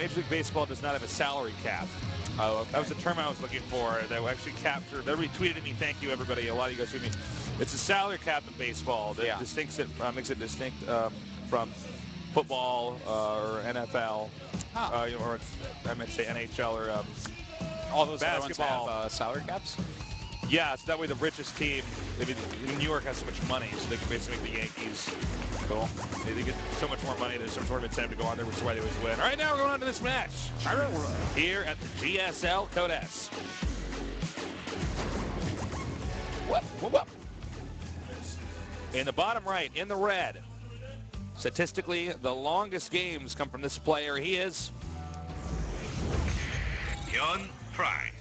Major League Baseball does not have a salary cap. Oh, okay. That was the term I was looking for. That actually captured. Everybody tweeted at me. Thank you, everybody. A lot of you guys tweeted me. It's a salary cap in baseball that makes it distinct from football or NFL, or I might say NHL or all those basketball. Other ones have salary caps. Yeah, so that way the richest team, New York has so much money, so they can basically make the Yankees. Cool. They get so much more money. There's some sort of incentive to go on there, which is why they always win. All right, now we're going on to this match here at the GSL Codes. Whoop, whoop, whoop. In the bottom right, in the red, statistically, the longest games come from this player. He is ByuNPrime.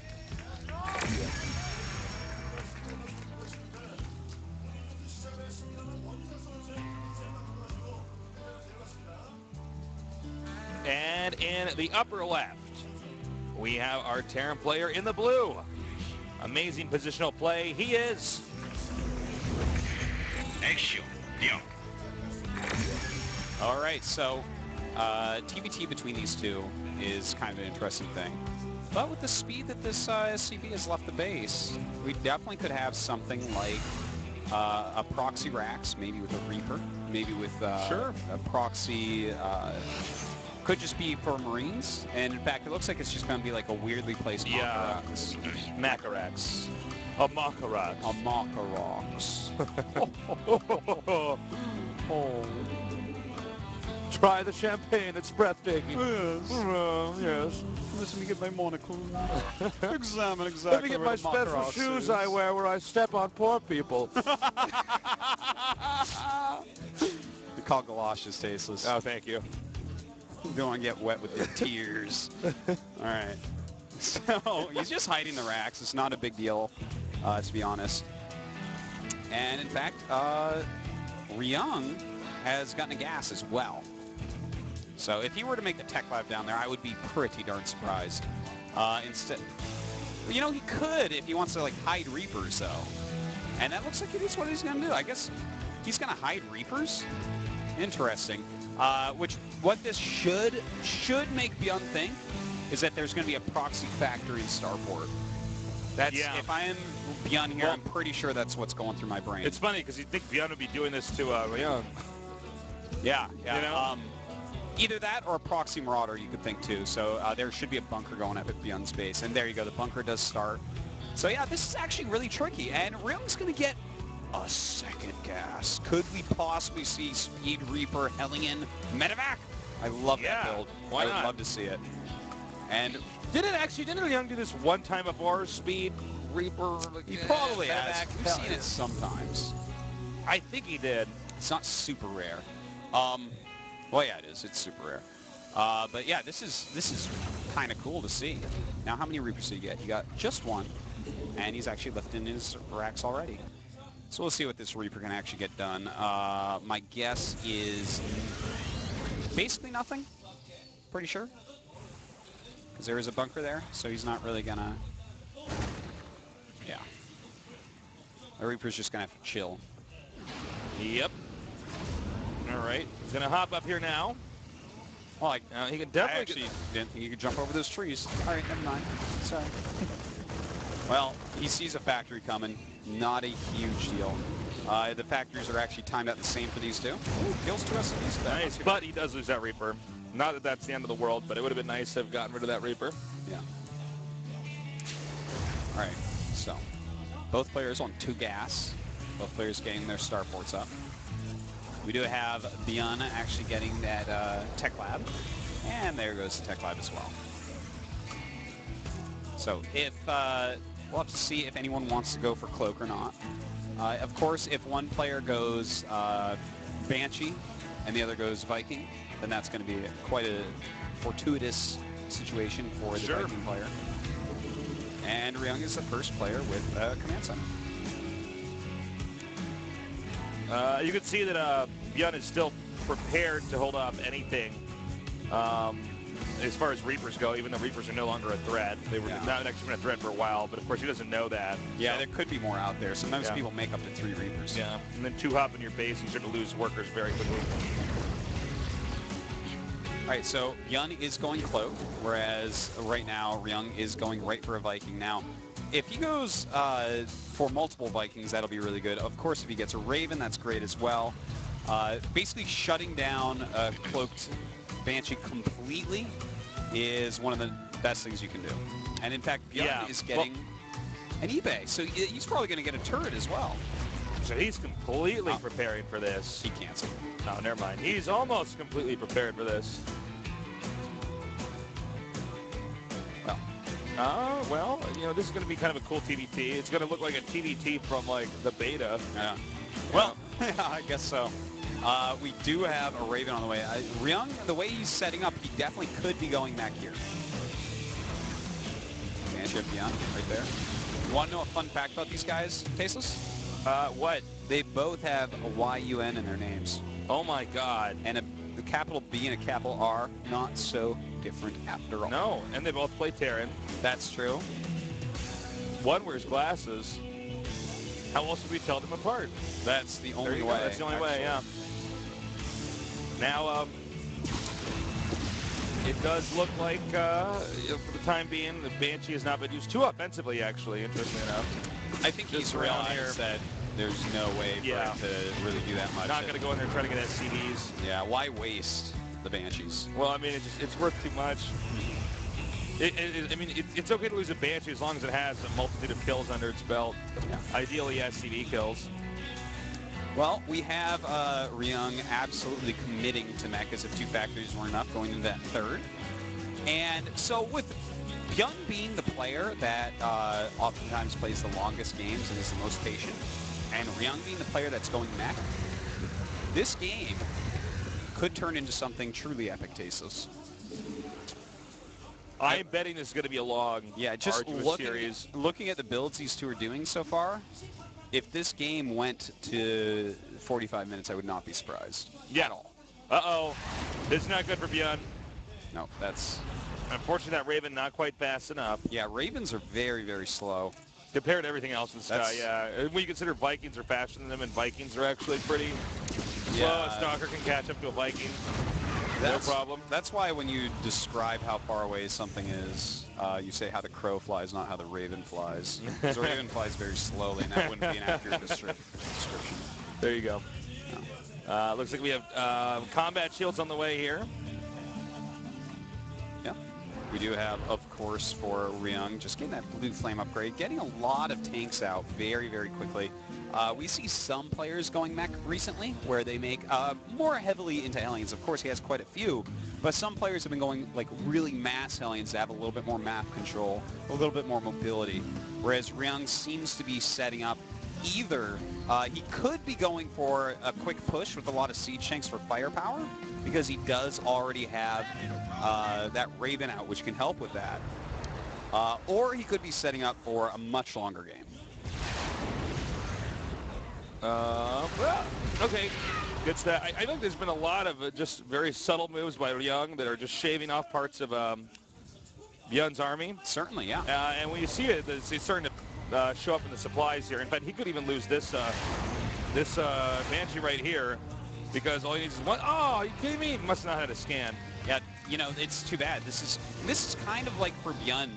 And in the upper left, we have our Terran player in the blue. Amazing positional play. He is AX.Ryung. All right, so TBT between these two is kind of an interesting thing. But with the speed that this SCV has left the base, we definitely could have something like a proxy Rax, maybe with a Reaper, maybe with a proxy. Could just be for Marines, and in fact, it looks like it's just going to be like a weirdly placed Macarax. Macarax. A Macarax. A Macarax. Oh. Try the champagne, it's breathtaking. Yes. Yes. Let me get my monocle. Examine exactly. Let me get my special shoes I wear where I step on poor people. We call galoshes tasteless. Oh, thank you. You don't want to get wet with your tears. All right. So he's just hiding the racks. It's not a big deal, to be honest. And in fact, Ryung has gotten a gas as well. So if he were to make the tech lab down there, I would be pretty darn surprised. Instead, you know, he could if he wants to like hide Reapers though. And that looks like it is what he's going to do. I guess he's going to hide Reapers. Interesting. What this should make Byun think is that there's going to be a proxy factory in Starport. That's if I am Byun here, I'm pretty sure that's what's going through my brain. It's funny because you'd think Byun would be doing this to Ryung. Yeah. You know? Either that or a proxy marauder you could think too. So there should be a bunker going up at Byun's base, and there you go. The bunker does start. So yeah, this is actually really tricky, and Ryung's going to get a second gas. Could we possibly see Speed Reaper, Hellion, Medevac? I love that build. Why not? I would love to see it. And didn't Ryung do this one time before? Speed Reaper? He probably has. We've seen it sometimes. I think he did. It's not super rare. Well, yeah, it is. It's super rare. But yeah, this is kind of cool to see. Now, how many Reapers did he get? He got just one, and he's actually lifting his racks already. So we'll see what this Reaper can actually get done. My guess is basically nothing. Pretty sure. Because there is a bunker there, so he's not really gonna... Yeah. The Reaper's just gonna have to chill. Yep. All right. He's gonna hop up here now. Well, he can definitely... I actually didn't think he could jump over those trees. All right, never mind. Sorry. Well, he sees a factory coming. Not a huge deal. The factories are actually timed out the same for these two. Ooh, kills 2 SCVs. Nice, but he does lose that Reaper. Not that that's the end of the world, but it would have been nice to have gotten rid of that Reaper. Yeah. All right, so both players on 2 gas. Both players getting their starports up. We do have Byun actually getting that tech lab, and there goes the tech lab as well. So if we'll have to see if anyone wants to go for Cloak or not. Of course, if one player goes Banshee and the other goes Viking, then that's going to be quite a fortuitous situation for the Viking player. And Ryung is the first player with Command Center. You can see that Byun is still prepared to hold off anything as far as Reapers go, even though Reapers are no longer a threat. They were not actually been a threat for a while, but of course he doesn't know that. Yeah, there could be more out there. Sometimes people make up to 3 Reapers. Yeah, and then 2 hop in your base, you start to lose workers very quickly. right, so Byun is going Cloak, whereas right now Ryung is going right for a Viking. Now, if he goes for multiple Vikings, that'll be really good. Of course, if he gets a Raven, that's great as well. Basically, shutting down a Cloaked Banshee completely is one of the best things you can do. And in fact, Byun is getting an eBay, so he's probably going to get a turret as well. So he's completely preparing for this. He canceled. Oh, never mind. He's almost completely prepared for this. Well, you know, this is going to be kind of a cool TBT. It's going to look like a TBT from, like, the beta. Yeah. Well, I guess so. We do have a Raven on the way. Ryung, the way he's setting up, he definitely could be going back here. Banship Byun, right there. You want to know a fun fact about these guys, Tasteless? What? They both have a YUN in their names. Oh, my God. And a capital B and a capital R, not so different after all. No, and they both play Terran. That's true. One wears glasses. How else would we tell them apart? That's the only way. That's the only way, yeah. Now, it does look like, for the time being, the Banshee has not been used too offensively, actually, interestingly enough. I think he's realized that there's no way for him to really do that much. Not going to go in there and try to get SCVs. Yeah, why waste the Banshees? Well, I mean, it's worth too much. It's okay to lose a Banshee as long as it has a multitude of kills under its belt. Yeah. Ideally, SCV kills. Well, we have Ryung absolutely committing to mechas if two factories weren't enough, going into that third. And so with Byun being the player that oftentimes plays the longest games and is the most patient, and Ryung being the player that's going mech, this game could turn into something truly epic, Tasteless. I'm betting this is going to be a long, just series. Looking at the builds these two are doing so far, if this game went to 45 minutes, I would not be surprised at all. Uh-oh. This is not good for Byun. No, that's... Unfortunately, that Raven not quite fast enough. Yeah, Ravens are very, very slow. Compared to everything else in the sky, yeah. When you consider Vikings are faster than them, and Vikings are actually pretty slow, a Stalker can catch up to a Viking. No problem. That's why when you describe how far away something is, you say how the crow flies, not how the raven flies. Because the raven flies very slowly, and that wouldn't be an accurate description. There you go. Looks like we have combat shields on the way here. Yeah. We do have, of course, for Ryung, just getting that blue flame upgrade, getting a lot of tanks out very, very quickly. We see some players going mech recently where they make more heavily into Hellions. Of course, he has quite a few, but some players have been going like really mass Hellions to have a little bit more map control, a little bit more mobility, whereas Ryung seems to be setting up either he could be going for a quick push with a lot of siege tanks for firepower because he does already have that Raven out, which can help with that, or he could be setting up for a much longer game. Okay, good stuff. I think there's been a lot of just very subtle moves by Ryung that are just shaving off parts of Byun's army. Certainly, yeah. And when you see it, it's starting to show up in the supplies here. In fact, he could even lose this Banshee right here because all he needs is one. Oh, are you kidding me? He must not have had a scan. Yeah, you know, it's too bad. This is kind of like for Byun.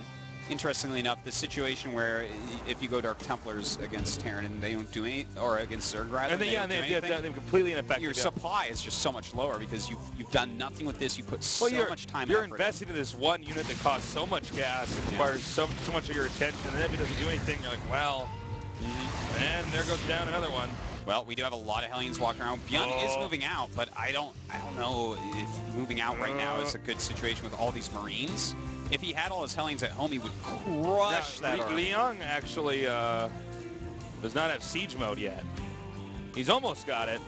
Interestingly enough, the situation where if you go Dark Templars against Terran and they don't do any, or against Zerg rather, they're completely ineffective. Your supply is just so much lower because you've done nothing with this. You put so much time. You're investing in this one unit that costs so much gas, and requires so much of your attention, and then if it doesn't do anything, you're like, well, and there goes down another one. Well, we do have a lot of Hellions walking around. Byun is moving out, but I don't know if moving out right now is a good situation with all these Marines. If he had all his Hellions at home, he would crush that army. Ryung actually does not have siege mode yet. He's almost got it.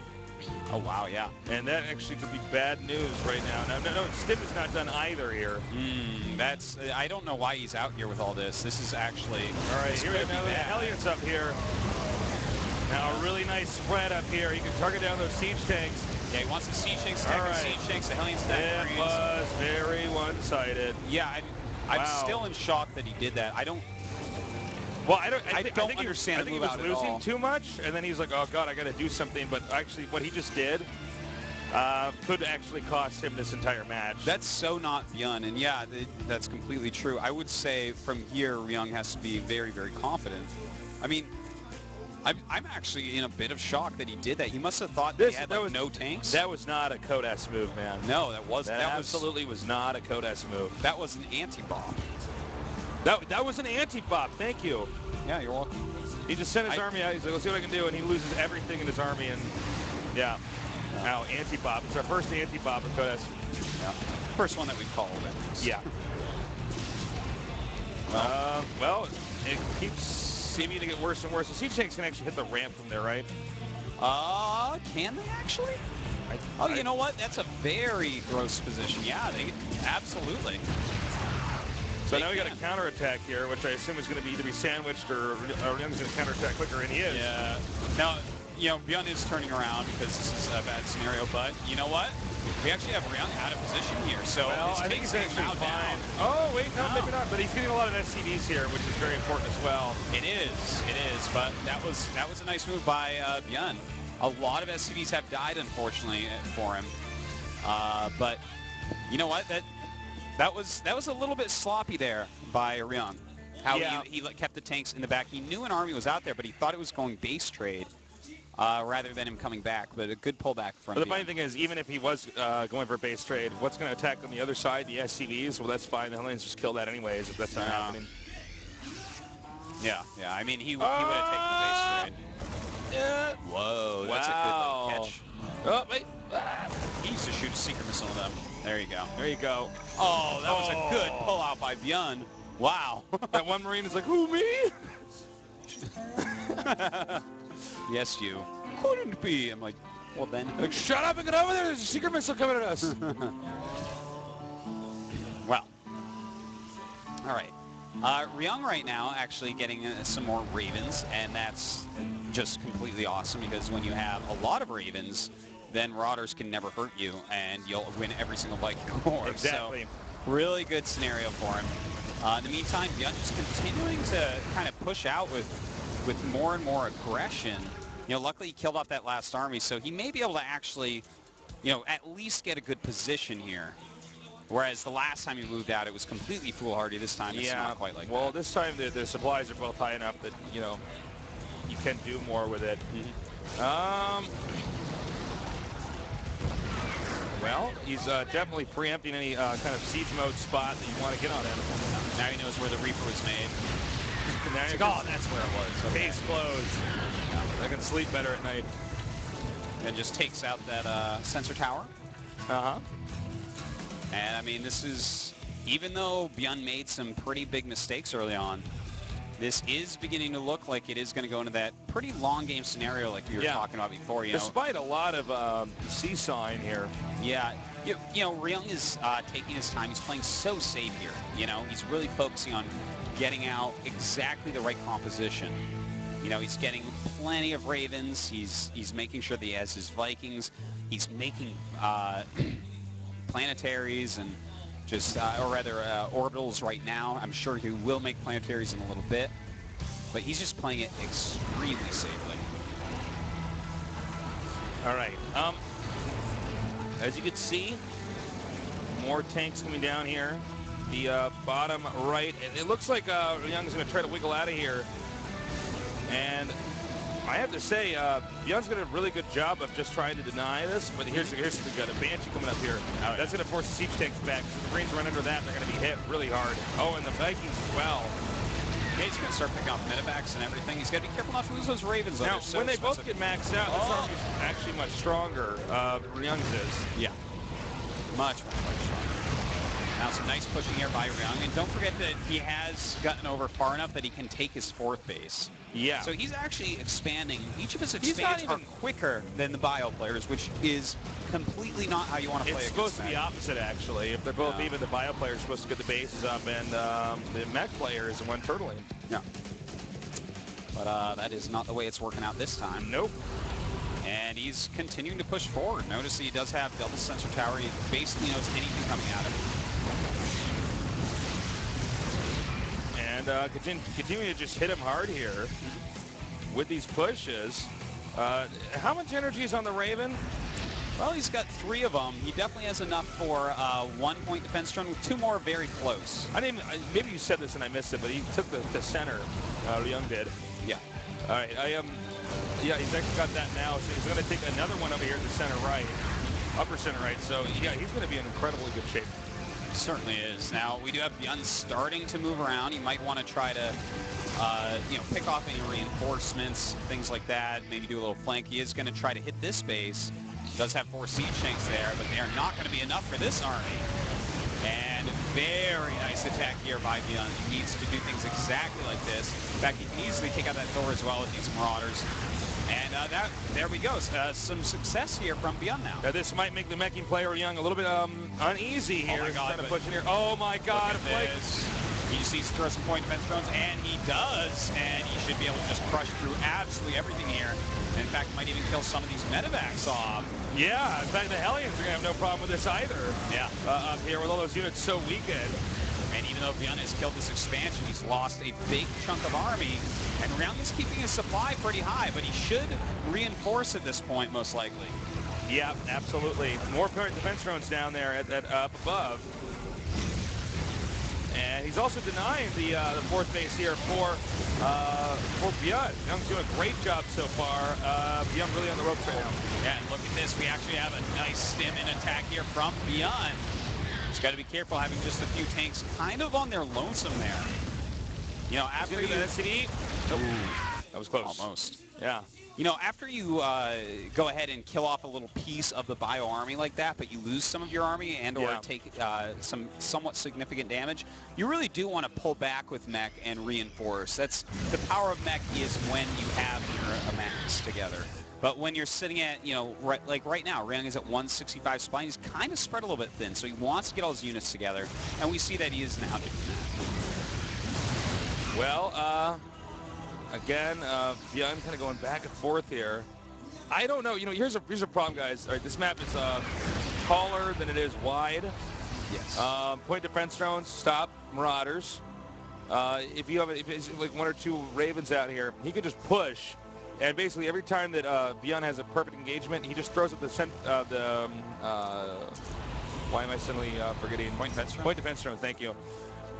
Oh, wow, yeah. And that actually could be bad news right now. No, Stiff is not done either here. I don't know why he's out here with all this. This is actually... All right, here we go. The Hellions up here. Now a really nice spread up here. He can target down those siege tanks. Yeah, he wants the siege tanks, siege tanks, the Hellions stack. It was very one-sided. Yeah, I'm still in shock that he did that. I don't understand the move out at all. I think he was losing too much, and then he's like, oh, God, I got to do something. But actually, what he just did, could actually cost him this entire match. That's so not Byun, and yeah, that's completely true. I would say from here, Ryung has to be very, very confident. I mean, I'm actually in a bit of shock that he did that. He must have thought that he had like, no tanks. That was not a Code S move, man. No, that absolutely was not a Code S move. That was an anti-bop. That was an anti-bop. Thank you. Yeah, you're welcome. He just sent his army out. He's like, let's see what I can do, and he loses everything in his army, and yeah. Now anti-bop. It's our first anti-bop at Code S. Yeah. First one that we've called it. Yeah. Well, it keeps seeming to get worse and worse. The siege tanks can actually hit the ramp from there, right? Can they actually? You know what? That's a very gross position. Yeah, they absolutely. So now we got a counterattack here, which I assume is going to be either be sandwiched or Ryung's going to counterattack quicker, and he is. Yeah. Now, you know, Byun is turning around because this is a bad scenario, but you know what? We actually have Ryung out of position here, so I think he's actually fine. Oh, wait, no, maybe not. But he's getting a lot of SCVs here, which is very important as well. It is. But that was a nice move by Byun. A lot of SCVs have died, unfortunately, for him. But you know what? That was a little bit sloppy there by Ryung. How he kept the tanks in the back. He knew an army was out there, but he thought it was going base trade. Rather than him coming back, but a good pullback from But the funny thing is, even if he was going for base trade, what's going to attack on the other side, the SCVs? Well, that's fine. The Hellions just kill that anyways if that's not happening. Yeah. I mean, he would have taken the base trade. Yeah. Whoa, that's a good little catch. Oh, wait. He used to shoot a secret missile at them. There you go. There you go. Oh, that was a good pull-out by Byun. Wow. That one Marine is like, who, me? Yes, you. Couldn't be. I'm like, well then. Like, shut up and get over there. There's a secret missile coming at us. Well. All right. Ryung right now actually getting some more Ravens, and that's just completely awesome because when you have a lot of Ravens, then Marauders can never hurt you, and you'll win every single fight you go for. Exactly. So, really good scenario for him. In the meantime, Byun just continuing to kind of push out with more and more aggression. You know, luckily he killed off that last army, so he may be able to actually, you know, at least get a good position here. Whereas the last time he moved out, it was completely foolhardy. This time it's not quite like that. Well, this time the supplies are both high enough that, you know, you can do more with it. Well, he's definitely preempting any kind of siege mode spot that you want to get on him. Now he knows where the Reaper was made. Like, oh, that's where it was. Okay. Case closed. I can sleep better at night. And just takes out that sensor tower. And I mean, this is, even though Byun made some pretty big mistakes early on, this is beginning to look like it is going to go into that pretty long game scenario like we were talking about before. Despite a lot of seesawing here. Yeah. You know, Ryung is taking his time. He's playing so safe here. You know, he's really focusing on getting out exactly the right composition. You know, he's getting plenty of Ravens. He's making sure that he has his Vikings. He's making planetaries and just, or rather orbitals right now. I'm sure he will make planetaries in a little bit. But he's just playing it extremely safely. All right. As you can see, more tanks coming down here. The bottom right. And it looks like Ryung's going to try to wiggle out of here. And I have to say, Byun's got a really good job of just trying to deny this. But here's the got a Banshee coming up here. That's going to force the siege tanks back. The Marines run under that, they're going to be hit really hard. Oh, and the Vikings as well. Yeah, he's going to start picking off medevacs and everything. He's got to be careful not to lose those Ravens. Now, when they both get maxed out, this army's actually much stronger. Ryung's is. Yeah. Much stronger. Now some nice pushing here by Ryung. And don't forget that he has gotten over far enough that he can take his fourth base. Yeah. So he's actually expanding. Each of his expansions are quicker than the bio players, which is completely not how you want to play. It's supposed to be opposite, actually. If they're both even, the bio players are supposed to get the bases up, and the mech players one turtling. Yeah. But that is not the way it's working out this time. Nope. And he's continuing to push forward. Notice he does have double sensor tower. He basically knows anything coming at him. And continuing to just hit him hard here with these pushes. How much energy is on the Raven? Well, he's got 3 of them. He definitely has enough for 1-point defense drone with 2 more very close. Maybe you said this and I missed it, but he took the center. Ryung did. Yeah. All right. Yeah, he's actually got that now. So he's going to take another one over here to the center right, upper center right. So yeah, he's going to be in incredibly good shape. Certainly is. Now we do have ByuN starting to move around. He might want to try to, pick off any reinforcements, things like that. Maybe do a little flank. He is going to try to hit this base. He does have 4 siege tanks there, but they are not going to be enough for this army. And very nice attack here by ByuN. He needs to do things exactly like this. In fact, he can easily take out that Thor as well with these Marauders. And there we go. Some success here from ByuN now. This might make the meching player Ryung a little bit uneasy here. Oh my God, trying to push in here. Oh my God! He just needs to throw some point defense drones, and he does. And he should be able to just crush through absolutely everything here. And in fact, might even kill some of these medevacs off. Yeah, in fact, the Hellions are going to have no problem with this either. Yeah. Up here with all those units so weakened. And even though ByuN has killed this expansion, he's lost a big chunk of army. And Ryung is keeping his supply pretty high, but he should reinforce at this point, most likely. Yeah, absolutely. More defense drones down there up above. And he's also denying the 4th base here for ByuN. Ryung's doing a great job so far. ByuN really on the ropes right now. Yeah, and look at this. We actually have a nice stim in attack here from ByuN. Just got to be careful having just a few tanks kind of on their lonesome there. You know, after you... That SCD? Oh, that was close. Almost. Yeah. You know, after you go ahead and kill off a little piece of the bio army like that, but you lose some of your army and or take some somewhat significant damage, you really do want to pull back with mech and reinforce. That's the power of mech is when you have your max together. But when you're sitting at, right now, Ryung is at 165 supply. He's kind of spread a little bit thin, so he wants to get all his units together, and we see that he is now doing that. Well, again, ByuN kind of going back and forth here. I don't know. Here's a problem, guys. All right, this map is taller than it is wide. Yes. Point defense drones, stop Marauders. If it's like 1 or 2 Ravens out here, he could just push. And basically, every time that ByuN has a perfect engagement, he just throws up why am I suddenly forgetting? Point defense drone? Point defense drone, thank you.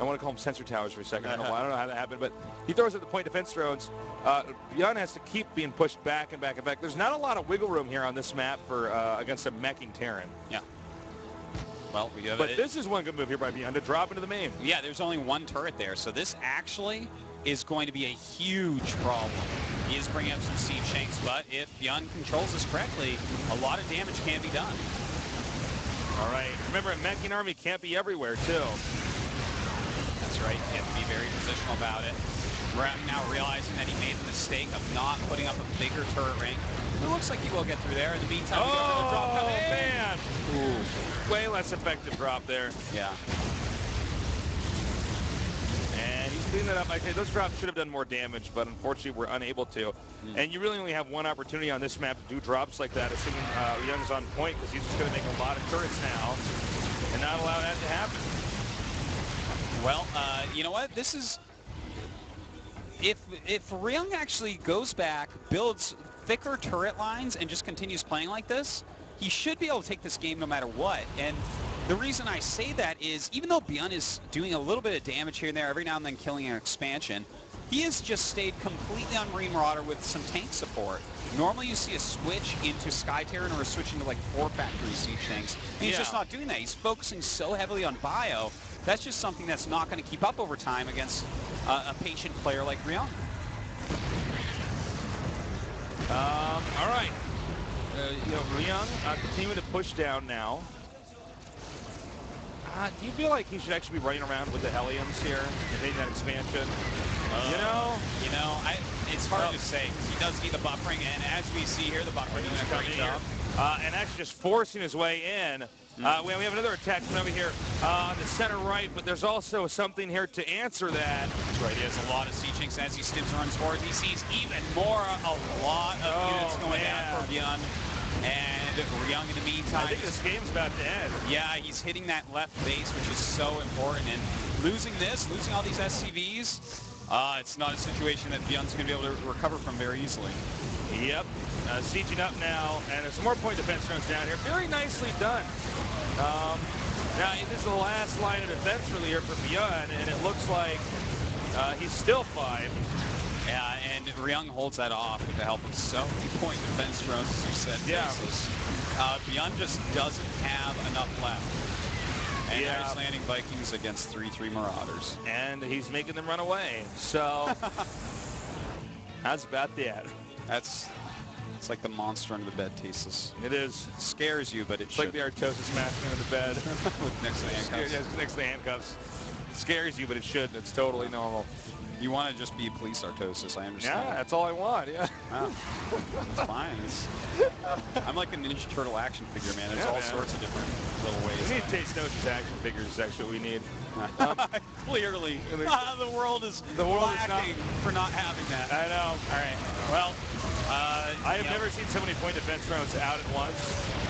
I want to call them sensor towers for a second. I don't know how that happened, but he throws up the point defense drones. ByuN has to keep being pushed back and back and back. There's not a lot of wiggle room here on this map for against a meching Terran. Yeah. Well, we have But this is one good move here by ByuN to drop into the main. Yeah, there's only 1 turret there, so this actually is going to be a huge problem. He is bringing up some siege tanks, but if ByuN controls this correctly, a lot of damage can be done. All right. Remember, a meching army can't be everywhere, too. That's right. You have to be very positional about it. Ryung now realizing that he made the mistake of not putting up a bigger turret ring. It looks like he will get through there. In the meantime, we got another drop coming. Oh, man. Ooh. Way less effective drop there. Yeah. And he's cleaning that up. I say those drops should have done more damage, but unfortunately we're unable to. And you really only have one opportunity on this map to do drops like that, assuming Ryung's on point, because he's just going to make a lot of turrets now and not allow that to happen. Well, you know what? This is... If Ryung actually goes back, builds thicker turret lines, and just continues playing like this, he should be able to take this game no matter what. And the reason I say that is, even though ByuN is doing a little bit of damage here and there, every now and then killing an expansion, he has just stayed completely on Marine Marauder with some tank support. Normally you see a switch into Sky Terran or a switch into like 4 factory siege tanks. And he's just not doing that. He's focusing so heavily on bio. That's just something that's not going to keep up over time against a patient player like Ryung. All right. Ryung continuing to push down now. Do you feel like he should actually be running around with the Hellions here and making that expansion? It's hard to say, because he does need the buffering, and as we see here, the buffering is doing a great job. And actually just forcing his way in. We have another attack coming over here on the center right, but there's also something here to answer that. That's right. He has a lot of siege tanks as he stims runs forward. He sees even more, a lot of units going down for ByuN. And Ryung in the meantime. I think this game's about to end. Yeah, he's hitting that left base, which is so important. And losing all these SCVs, It's not a situation that ByuN's going to be able to recover from very easily. Yep. Sieging up now, and there's some more point defense runs down here. Very nicely done. Now, this is the last line of defense really here for ByuN, and it looks like he's still fine. Yeah, and Ryung holds that off with the help of so many point defense drones, as you said. Yeah. ByuN just doesn't have enough left. And Yeah. he's landing Vikings against 3-3 Marauders. And he's making them run away. So, how's about that? It's like the monster under the bed, Tasteless. It is. It scares you, but It's like the Artosis master under the bed. with next to the handcuffs. Yeah, next to the handcuffs. It scares you, but it shouldn't. It's totally normal. You want to just be police Artosis, I understand. Yeah, that's all I want, yeah. Wow. It's fine. I'm like a Ninja Turtle action figure, man. There's all sorts of different little ways. We need Taste Notion's action figures, is actually what we need. Clearly. The world is lacking for not having that. I know. All right. Well, I have never seen so many point defense rounds out at once.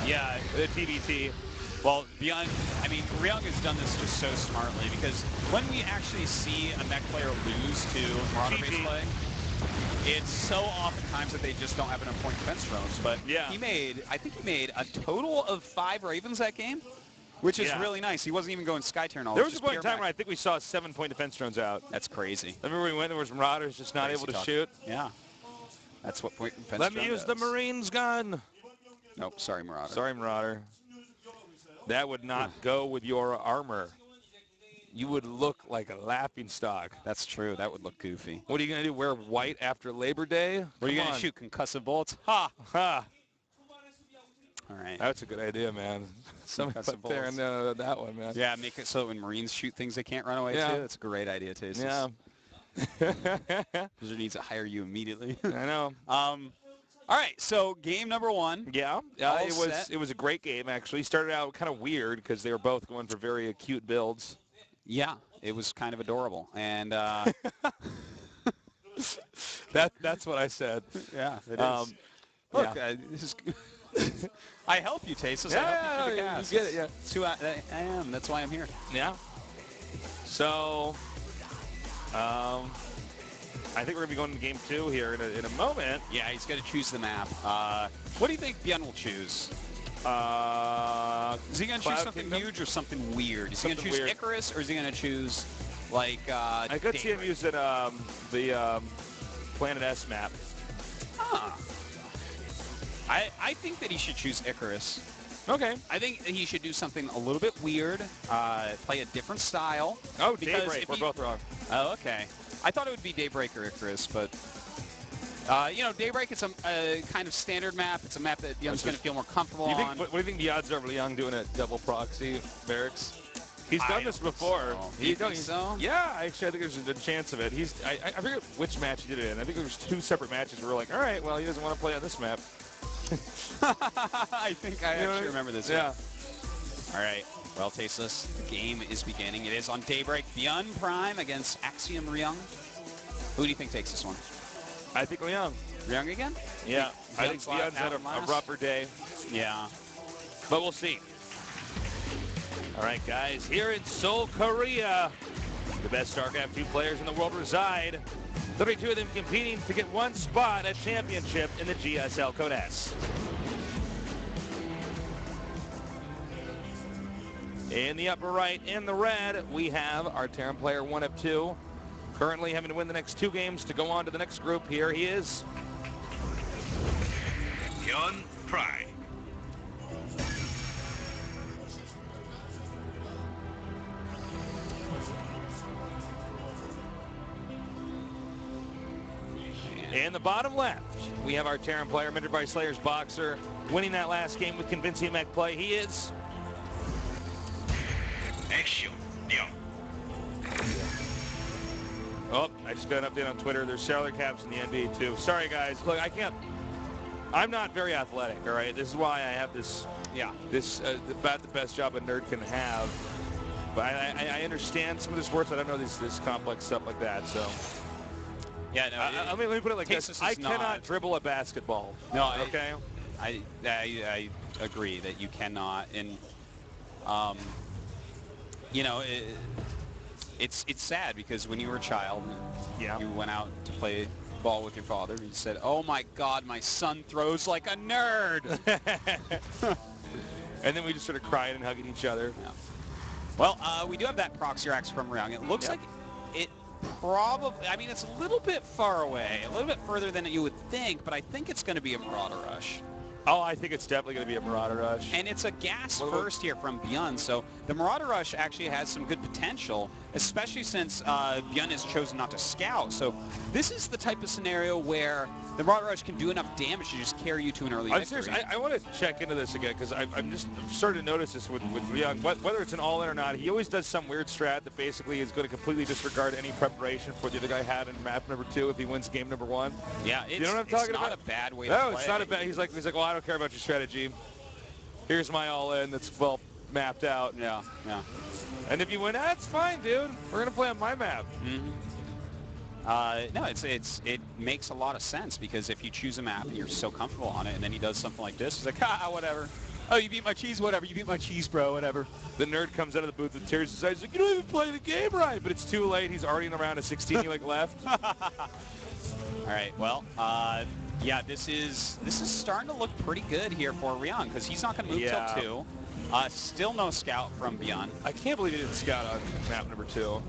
Yeah. The TBT. Well, Ryung has done this just so smartly, because when we actually see a mech player lose to Marauder-based play, it's so oftentimes that they just don't have enough point defense drones. But yeah. I think he made a total of 5 Ravens that game, which is really nice. He wasn't even going Skyturn all. There was a point in time where I think we saw 7 point defense drones out. That's crazy. I remember we went, there was Marauders just not able to shoot. Yeah. That's what point defense Let me use the Marine's gun. Nope, sorry, Marauder. Sorry, Marauder. That would not go with your armor. You would look like a laughingstock. That's true. That would look goofy. What are you going to do, wear white after Labor Day? What are you going to shoot, concussive bullets? Ha! Ha! All right. That's a good idea, man. Somebody put there in that one, man. Yeah, make it so when Marines shoot things they can't run away to. That's a great idea, Tasteless. Yeah. Blizzard needs to hire you immediately. I know. All right, so game number 1. Yeah, it was a great game, actually. Started out kind of weird because they were both going for very acute builds. Yeah, it was kind of adorable. And that's what I said. Yeah, it is. Look, this is I help you, Tasteless. I help you for the cast. You get it, yeah. It's who I am. That's why I'm here. Yeah. So, I think we're going to be going to game 2 here in a moment. Yeah, he's going to choose the map. What do you think ByuN will choose? Is he going to choose something huge or something weird? Is he going to choose Icarus, or is he going to choose, like, I could see him using the Planet S map. Huh. I think that he should choose Icarus. Okay. I think he should do something a little bit weird, play a different style. Oh, Daybreak. We're both wrong. Oh, okay. I thought it would be Daybreak or Icarus, but, Daybreak is a kind of standard map. It's a map that ByuN's going to feel more comfortable on. What do you think the odds are of Ryung doing a double proxy barracks? He's done this before. So. You think so? Yeah, actually, I think there's a good chance of it. I forget which match he did it in. I think there was 2 separate matches where we're like, all right, well, he doesn't want to play on this map. I think I actually remember this. Yeah. All right. Well, Tasteless, the game is beginning. It is on Daybreak. ByuNPrime against AX.Ryung. Who do you think takes this one? I think Ryung. Ryung again? Yeah. I think ByuN's had a rougher day. Yeah. But we'll see. All right, guys. Here in Seoul, Korea, the best StarCraft 2 players in the world reside. 32 of them competing to get 1 spot at championship in the GSL Code S. In the upper right, in the red, we have our Terran player 1 of 2. Currently having to win the next 2 games to go on to the next group. Here he is. ByuNPrime. In the bottom left, we have our Terran player, mentored by Slayer's Boxer, winning that last game with convincing mech play. He is AX.Ryung. Oh, I just got an update on Twitter. There's salary caps in the NBA too. Sorry, guys. Look, I'm not very athletic, all right? This is why I have this, about the best job a nerd can have. But I understand some of the sports. I don't know this complex stuff like that, so. Yeah, no. Let me put it like this. I cannot dribble a basketball. No, okay? I agree that you cannot. And, it's sad because when you were a child, Yeah. you went out to play ball with your father, and you said, "Oh my God, my son throws like a nerd." And then we just started crying and hugging each other. Yeah. Well, we do have that proxy axe from Ryung. It looks like it probably, I mean, it's a little bit far away, a little bit further than you would think, but I think it's going to be a Marauder Rush. Oh, I think it's definitely going to be a Marauder Rush. And it's a gas first here from ByuN, so the Marauder Rush actually has some good potential, especially since ByuN has chosen not to scout. So this is the type of scenario where the Marauder Rush can do enough damage to just carry you to an early victory. Serious, I want to check into this again because I'm starting to notice this with Ryung. Whether it's an all-in or not, he always does some weird strat that basically is going to completely disregard any preparation for the other guy had in map number 2 if he wins game number 1. Yeah, it's, you know what I'm talking about? It's not a bad way to play. No, it's not a bad. He's like, well, I don't care about your strategy. Here's my all-in that's well mapped out. Yeah. And if you win, that's fine, dude. We're gonna play on my map. Mm-hmm. No, it makes a lot of sense because if you choose a map and you're so comfortable on it, and then he does something like this, he's like, whatever. Oh, you beat my cheese, whatever. You beat my cheese, bro, whatever. The nerd comes out of the booth with tears in his eyes. He's like, you don't even play the game right. But it's too late. He's already in the round of 16. You like left. All right. Well, yeah, this is starting to look pretty good here for Ryung because he's not going to move till 2. Still no scout from ByuN. I can't believe he didn't scout on map number 2.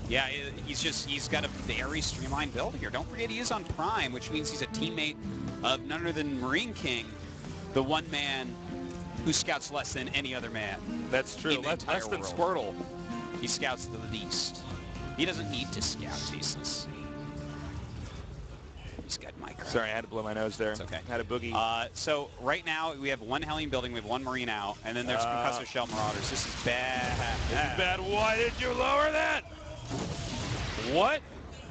Yeah, he's got a very streamlined build here. Don't forget he is on Prime, which means he's a teammate of none other than Marine King, the one man who scouts less than any other man. That's true. Less than Squirtle. He scouts the least. He doesn't need to scout, Jesus. He's got Minecraft. Sorry, I had to blow my nose there. It's okay. I had a boogie. So right now we have 1 Hellion building, we have 1 Marine out, and then there's Concussor Shell Marauders. This is bad. This is bad. Why did you lower that? What?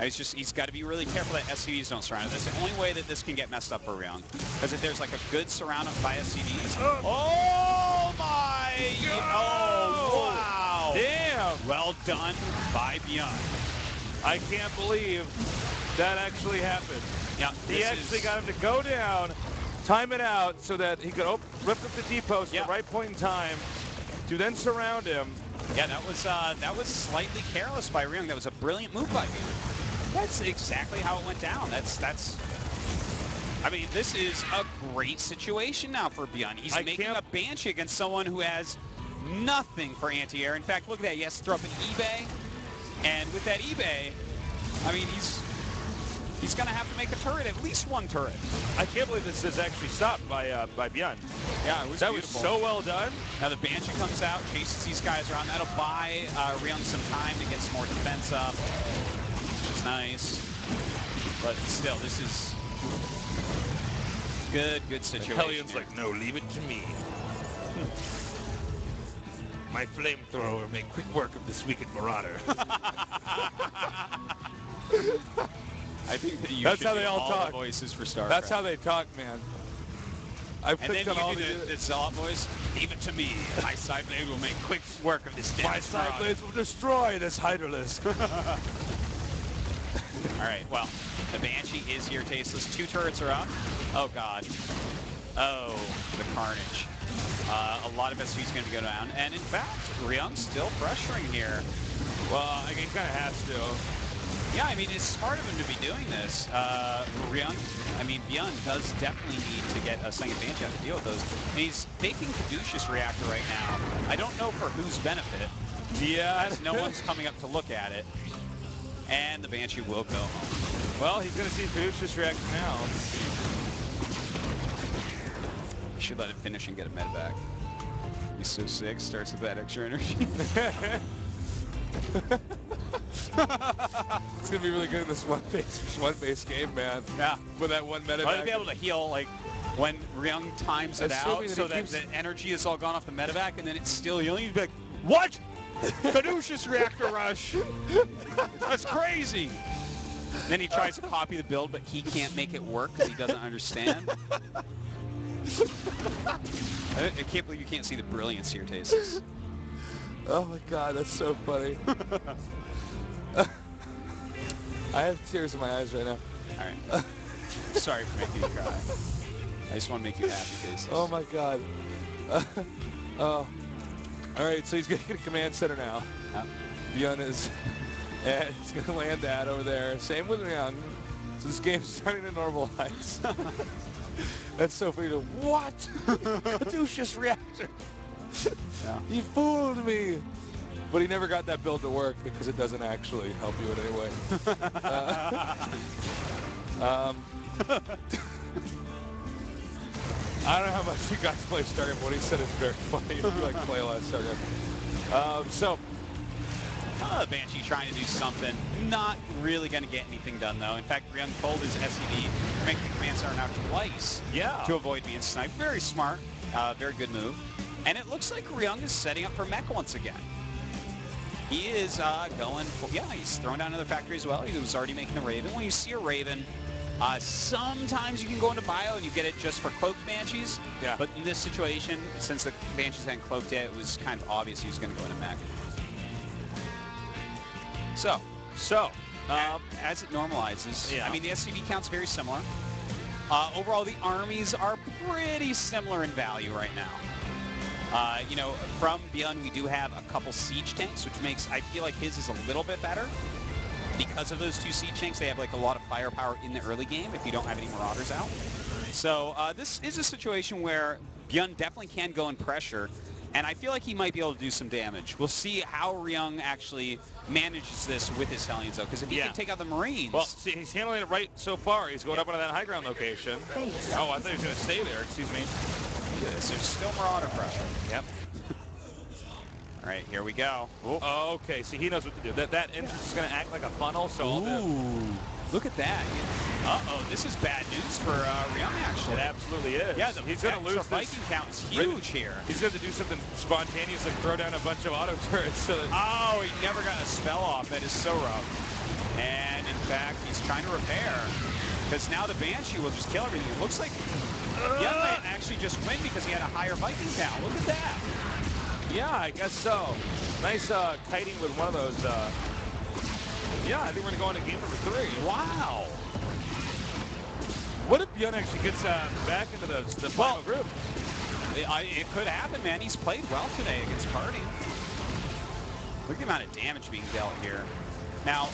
He's got to be really careful that SCVs don't surround him. That's the only way that this can get messed up for Ryung. Because if there's like a good surround by SCVs. Oh my! Oh wow! Damn! Well done by ByuN. I can't believe that actually happened. Yeah, he actually got him to go down, time it out so that he could lift up the depot at the right point in time to then surround him. Yeah, that was slightly careless by Ryung. That was a brilliant move by ByuN. That's exactly how it went down. I mean, this is a great situation now for ByuN. He's making a Banshee against someone who has nothing for anti-air. In fact, look at that. He has to throw up an eBay. And with that eBay, I mean, he's going to have to make a turret, at least 1 turret. I can't believe this is actually stopped by ByuN. Yeah, it was that beautiful. Was so well done. Now the Banshee comes out, chases these guys around. That'll buy Ryung some time to get some more defense up. It's nice. But still, this is good situation. Hellion's like, no, leave it to me. My flamethrower will make quick work of this wicked marauder. I think that that's how they all talk. The voices for StarCraft. That's how they talk, man. And then you do the Zealot voice. Leave it to me. My side blade will make quick work of this damage. My side blades will destroy this Hydralisk. All right. Well, the Banshee is here, tasteless. 2 turrets are up. Oh God. Oh, the carnage. A lot of SCV's going to go down. And in fact, Ryung's still pressuring here. Well, he kind of has to. Yeah, I mean, it's smart of him to be doing this. ByuN does definitely need to get a second Banshee out to deal with those. And he's faking Caduceus Reactor right now. I don't know for whose benefit. Yeah. As no one's coming up to look at it. And the Banshee will go home. Well, he's going to see Caduceus Reactor now. You should let it finish and get a medevac. He's so sick, starts with that extra energy. It's gonna be really good in this one base game, man. Yeah. With that 1 medevac. I'll be able to heal like when Ryung times it out so that the energy is all gone off the medevac and then it's still healing. You'd be like, what? Caduceus Reactor Rush. That's crazy. And then he tries to copy the build, but he can't make it work because he doesn't understand. I can't believe you can't see the brilliance here, Tastes. Oh my God, that's so funny. I have tears in my eyes right now. All right. Sorry for making you cry. I just want to make you happy, Tastes. Oh my God. Oh. All right, so he's going to get a command center now. Yeah. ByuN is, and he's going to land that over there. Same with Ryung. So this game's starting to normalize. That's so funny. What? Caduceus reactor. Yeah. He fooled me. But he never got that build to work because it doesn't actually help you in any way. I don't know how much you guys play StarCraft, but what he said is very funny. If you like play a lot of StarCraft. Banshee trying to do something. Not really going to get anything done, though. In fact, Ryung pulled his SCV to make the command center now twice to avoid being sniped. Very smart. Very good move. And it looks like Ryung is setting up for mech once again. He is going for, he's throwing down another factory as well. He was already making the Raven. When you see a Raven, sometimes you can go into bio and you get it just for cloaked Banshees. Yeah. But in this situation, since the Banshees hadn't cloaked yet, it was kind of obvious he was going to go into mech. So, as it normalizes, I mean, the SCV count's very similar. Overall, the armies are pretty similar in value right now. You know, from ByuN, we do have a couple siege tanks, which makes, I feel like his is a little bit better. Because of those two siege tanks, they have like a lot of firepower in the early game if you don't have any Marauders out. So this is a situation where ByuN definitely can go in pressure, and I feel like he might be able to do some damage. We'll see how Ryung actually manages this with his Hellions, though, because if he can take out the Marines... Well, see, he's handling it right so far. He's going up onto that high ground location. Oh, I thought he was going to stay there. Excuse me. There's still Marauder pressure. Yep. All right, here we go. Oh, okay, so he knows what to do. That entrance is going to act like a funnel, so look at that. Uh-oh, this is bad news for Ryung, actually. It absolutely is. Yeah, he's going to lose Viking count is huge here. He's going to do something spontaneous, like throw down a bunch of auto turrets. So that he never got a spell off. That is so rough. And, in fact, he's trying to repair. Because now the Banshee will just kill everything. It looks like ByuN might actually just win because he had a higher Viking count. Look at that. Yeah, I guess so. Nice kiting with one of those. Yeah, I think we're going to go into game number 3. Wow. What if ByuN actually gets back into the final group? It could happen, man. He's played well today against Party. Look at the amount of damage being dealt here. Now,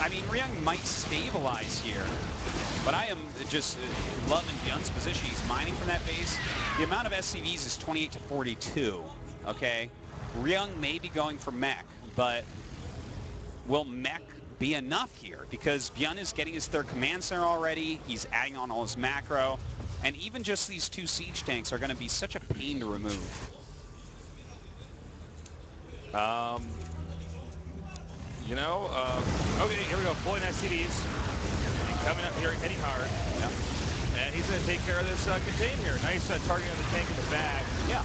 I mean, Ryung might stabilize here, but I am just loving ByuN's position. He's mining from that base. The amount of SCVs is 28 to 42, okay? Ryung may be going for mech, but will mech be enough here? Because ByuN is getting his 3rd command center already. He's adding on all his macro. And even just these 2 siege tanks are going to be such a pain to remove. You know, okay, here we go. Pulling SCVs. Coming up here, hitting hard. Yeah. And he's going to take care of this contain here. Nice targeting on the tank in the back. Yeah.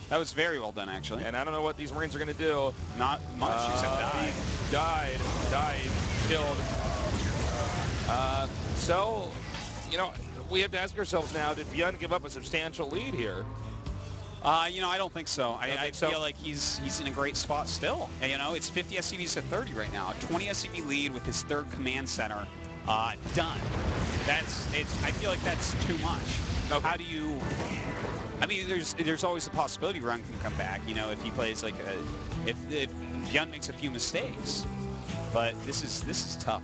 That was very well done, actually. And I don't know what these Marines are going to do. Not much, except die. Died, killed. So, you know, we have to ask ourselves now, did ByuN give up a substantial lead here? You know, I don't think so. I feel like he's in a great spot still. And, you know, it's 50 SCVs to 30 right now. A 20 SCV lead with his 3rd command center. Done. I feel like that's too much. Okay. How do you... I mean, there's always the possibility Ryung can come back, you know, if he plays like if ByuN makes a few mistakes. But this is tough.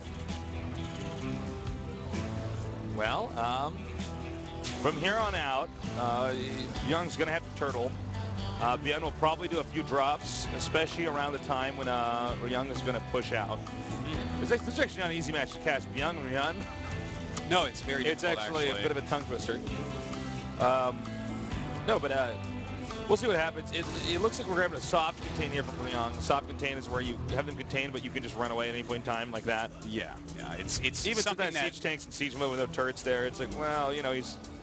Well, from here on out, ByuN's going to have to turtle. ByuN will probably do a few drops, especially around the time when Ryung is going to push out. This is actually not an easy match to catch. ByuN and Ryung. No, it's very difficult, It's actually a bit of a tongue twister. No, but we'll see what happens. It looks like we're having a soft contain here from Ryung. Soft contain is where you have them contained, but you can just run away at any point in time like that. Yeah. It's even something sometimes siege tanks and siege mode with no turrets there. It's like, well, you know,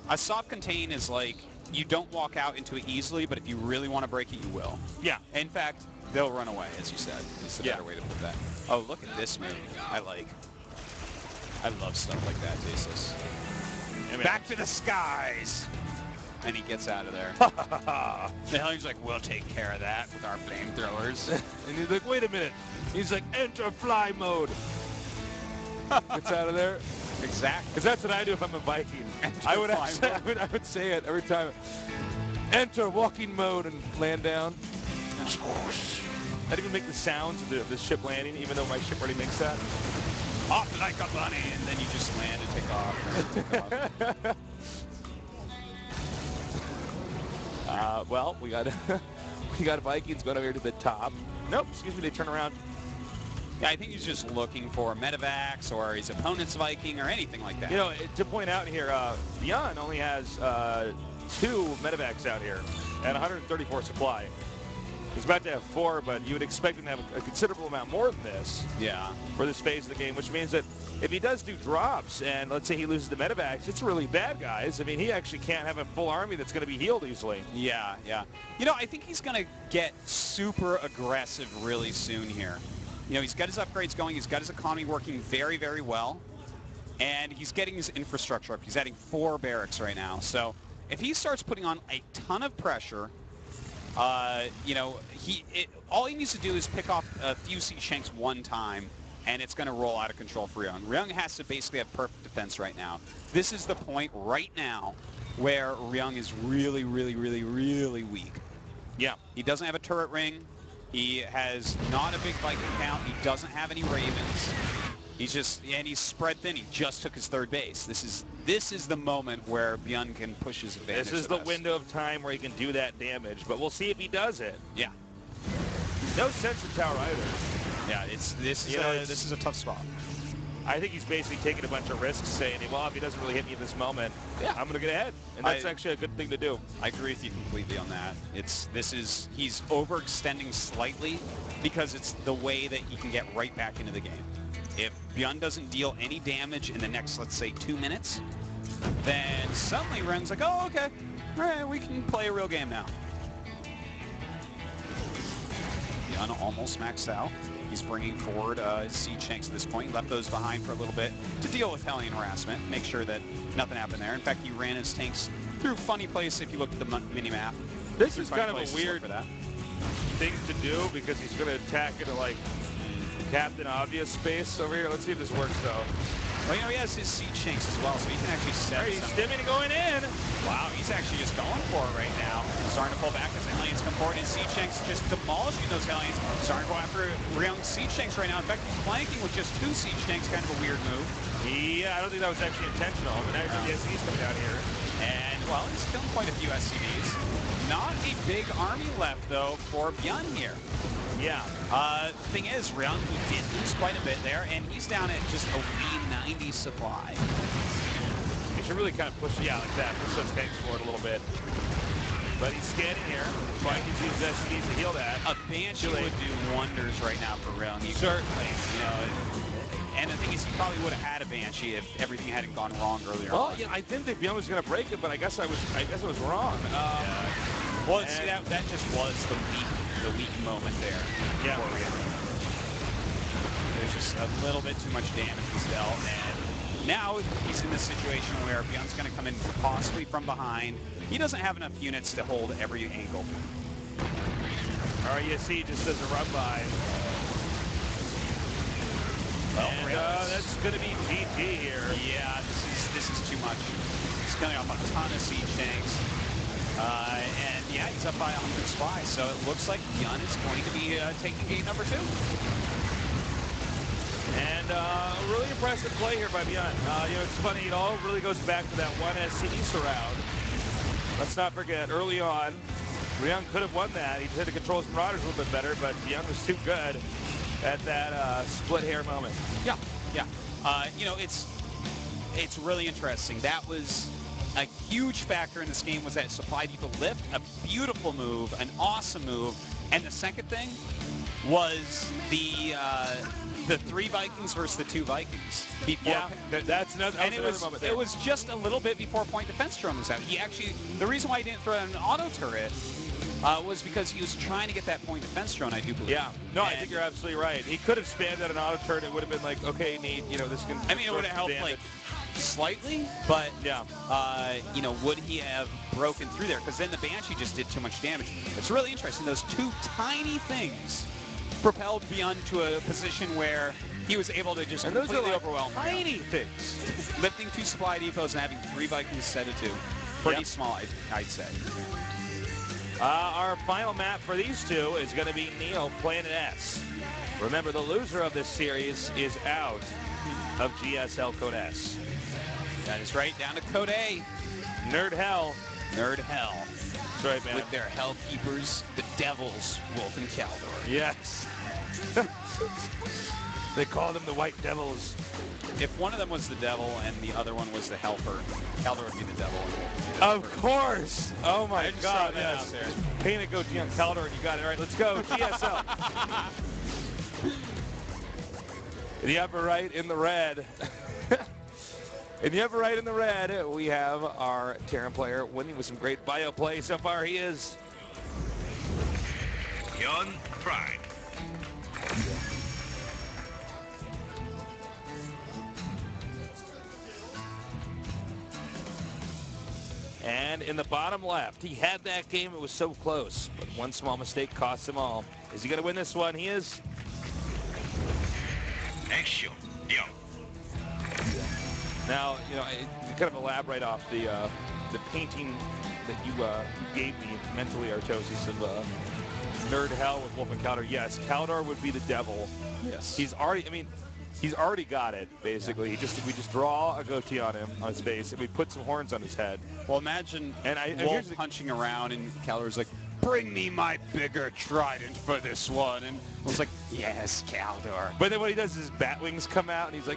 a soft contain is like you don't walk out into it easily, but if you really want to break it, you will. Yeah. In fact, they'll run away, as you said. It's the better way to put that. Oh, look at this move. I love stuff like that, Jesus. Back to the skies! And he gets out of there. The Hellions like, we'll take care of that with our flamethrowers. And he's like, wait a minute. He's like, enter fly mode. Gets out of there. Exactly. Because that's what I do if I'm a Viking. I would say it every time. Enter walking mode and land down. Not even make the sounds of the ship landing, even though my ship already makes that. Off like a bunny, and then you just land and take off. Well, we got we got Vikings going over here to the top. Nope, excuse me, they turn around. Yeah, I think he's just looking for medevacs or his opponent's Viking or anything like that. You know, to point out here, ByuN only has 2 medevacs out here and 134 supply. He's about to have 4, but you would expect him to have a considerable amount more than this. Yeah. For this phase of the game, which means that if he does do drops and let's say he loses the medevacs, it's really bad, guys. I mean, he actually can't have a full army that's going to be healed easily. Yeah, yeah. You know, I think he's going to get super aggressive really soon here. You know, he's got his upgrades going. He's got his economy working very, very well. And he's getting his infrastructure up. He's adding 4 barracks right now. So if he starts putting on a ton of pressure, you know, all he needs to do is pick off a few siege tanks one time, and it's going to roll out of control for Ryung. Ryung has to basically have perfect defense right now. This is the point right now where Ryung is really, really, really, really weak. Yeah. He doesn't have a turret ring. He has not a big Viking count. He doesn't have any Ravens. He's spread thin. He just took his 3rd base. This is the moment where ByuN can push his advantage. This is the window of time where he can do that damage, but we'll see if he does it. Yeah. No sensor tower either. Yeah, this is a tough spot. I think he's basically taking a bunch of risks, saying, well, if he doesn't really hit me in this moment, yeah, I'm going to get ahead. And that's actually a good thing to do. I agree with you completely on that. He's overextending slightly because it's the way that he can get right back into the game. If ByuN doesn't deal any damage in the next, let's say, 2 minutes, then suddenly Ryung's like, oh, okay, all right, we can play a real game now. ByuN almost maxed out. He's bringing forward his siege tanks at this point. He left those behind for a little bit to deal with Hellion harassment, make sure that nothing happened there. In fact, he ran his tanks through funny place if you look at the mini-map. This is kind of a weird thing to do because he's going to attack into, like, Captain Obvious space over here. Let's see if this works, though. Well, you know, he has his siege tanks as well, so he can actually set He's stimming and going in. Wow, he's actually just going for it right now. Starting to pull back as the Hellions come forward. His siege tanks just demolishing those Hellions. Starting to go after Ryung's siege tanks right now. In fact, he's flanking with just 2 siege tanks. Kind of a weird move. Yeah, I don't think that was actually intentional. But now the SCVs coming down here. And, well, he's killing quite a few SCVs. Not a big army left, though, for ByuN here. Yeah. Thing is, Ryung, he did lose quite a bit there, and he's down at just a wee 90 supply. He should really kind of push, yeah, like that, push those tanks forward a little bit. But he's scanning here, trying to use SCVs to heal that. A Banshee would do wonders right now for Ryung. Certainly. You know, and the thing is, he probably would have had a Banshee if everything hadn't gone wrong earlier. Well, yeah, I didn't think ByuN was going to break it, but I guess I was wrong. Yeah. Well, see, that just was the weak moment there. Yeah. There's just a little bit too much damage he's dealt, and now he's in this situation where ByuN's going to come in possibly from behind. He doesn't have enough units to hold every angle. RESC just does a run by. Well, that's going to be GG here. Yeah, this is too much. He's coming off a ton of siege tanks. And yeah, he's up by 100 spies, so it looks like ByuN is going to be taking gate number 2. And really impressive play here by ByuN. You know, it's funny, it all really goes back to that 1 SCE surround. Let's not forget, early on, ByuN could have won that. He had to control his Marauders a little bit better, but ByuN was too good at that split hair moment. Yeah, yeah. You know, it's really interesting. That was a huge factor in this game, was that supply depot lift, a beautiful move, an awesome move. And the second thing was the 3 Vikings versus the 2 Vikings. That's another moment there. It was just a little bit before point defense drone was out. The reason why he didn't throw an auto turret was because he was trying to get that point defense drone, I do believe. Yeah. No, I think you're absolutely right. He could have spammed out an auto turret. It would have been like, okay, neat. You know, this can. I mean, it would have helped like slightly, but yeah. You know, would he have broken through there? Because then the Banshee just did too much damage. It's really interesting. Those 2 tiny things propelled ByuN to a position where he was able to just completely overwhelm. Tiny things. Lifting 2 supply depots and having 3 Vikings instead of 2. Pretty small, I'd say. Our final map for these two is going to be Neo Planet S. Remember, the loser of this series is out of GSL Code S. That is right, down to Code A. Nerd Hell. Nerd Hell. That's right, man. With their Hell Keepers, the Devils, Wolf and Kaldor. Yes. They called them the White Devils. If one of them was the devil and the other one was the helper, Kaldor would be the devil. And Wolf would be the Of helper. course. Oh, my God. That Yes. out there. Paint a goatee on Kaldor and you got it. All right, let's go. GSL. In the upper right in the red. In the upper right in the red, we have our Terran player winning with some great bio play. So far, he is ByuNPrime. And in the bottom left, he had that game. It was so close, but one small mistake cost him all. Is he going to win this one? He is. Action. Yo. Now, you know, to kind of elaborate off the painting that you gave me mentally, Artosis, of Nerd Hell with Wolf and Kaldor. Yes, Kaldor would be the devil. Yes. He's already got it, basically. Yeah. We just draw a goatee on him, on his face, and we put some horns on his head. Well, imagine Wolf punching around and Kaldor's like, bring me my bigger trident for this one. And Wolf's like, yes, Kaldor. But then what he does is bat wings come out, and he's like,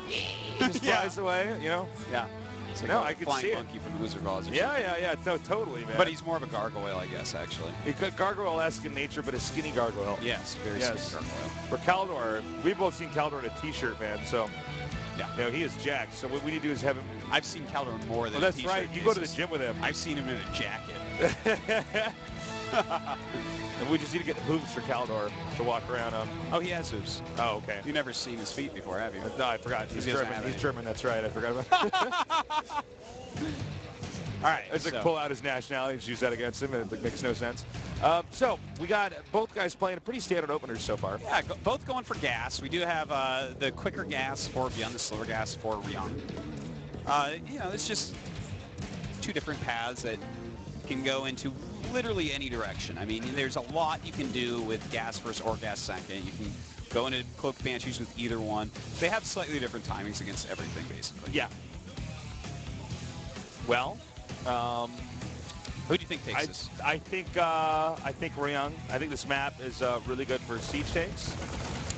just flies away, you know? Yeah. It's like No, a I could flying see it. monkey from Wizard of Oz. Or Yeah, something. yeah, yeah. No, totally, man. But he's more of a gargoyle, I guess, actually. He's gargoyle-esque in nature, but a skinny gargoyle. Yes, very Yes. skinny gargoyle. For Kaldor, we've both seen Kaldor in a T-shirt, man. So, Yeah. you know, he is jacked. So what we need to do is have him. I've seen Kaldor more than Well, that's a t-shirt right. You go to the basis. gym with him. I've seen him in a jacket. And we just need to get hooves for Kaldor to walk around on. Oh, he has hooves. Oh, okay. You've never seen his feet before, have you? No, I forgot. He's He doesn't German. have He's any. German. That's right. I forgot about. All right. It's like so- pull out his nationality and just use that against him, and it makes no sense. So we got both guys playing pretty standard openers so far. Yeah, both going for gas. We do have the quicker gas for ByuN, the slower gas for Ryung. You know, it's just two different paths that can go into literally any direction. I mean, there's a lot you can do with gas first or gas second. You can go into Cloak Banshees with either one. They have slightly different timings against everything, basically. Yeah. Well, Who do you think takes this? I think Ryung. I think this map is really good for siege tanks.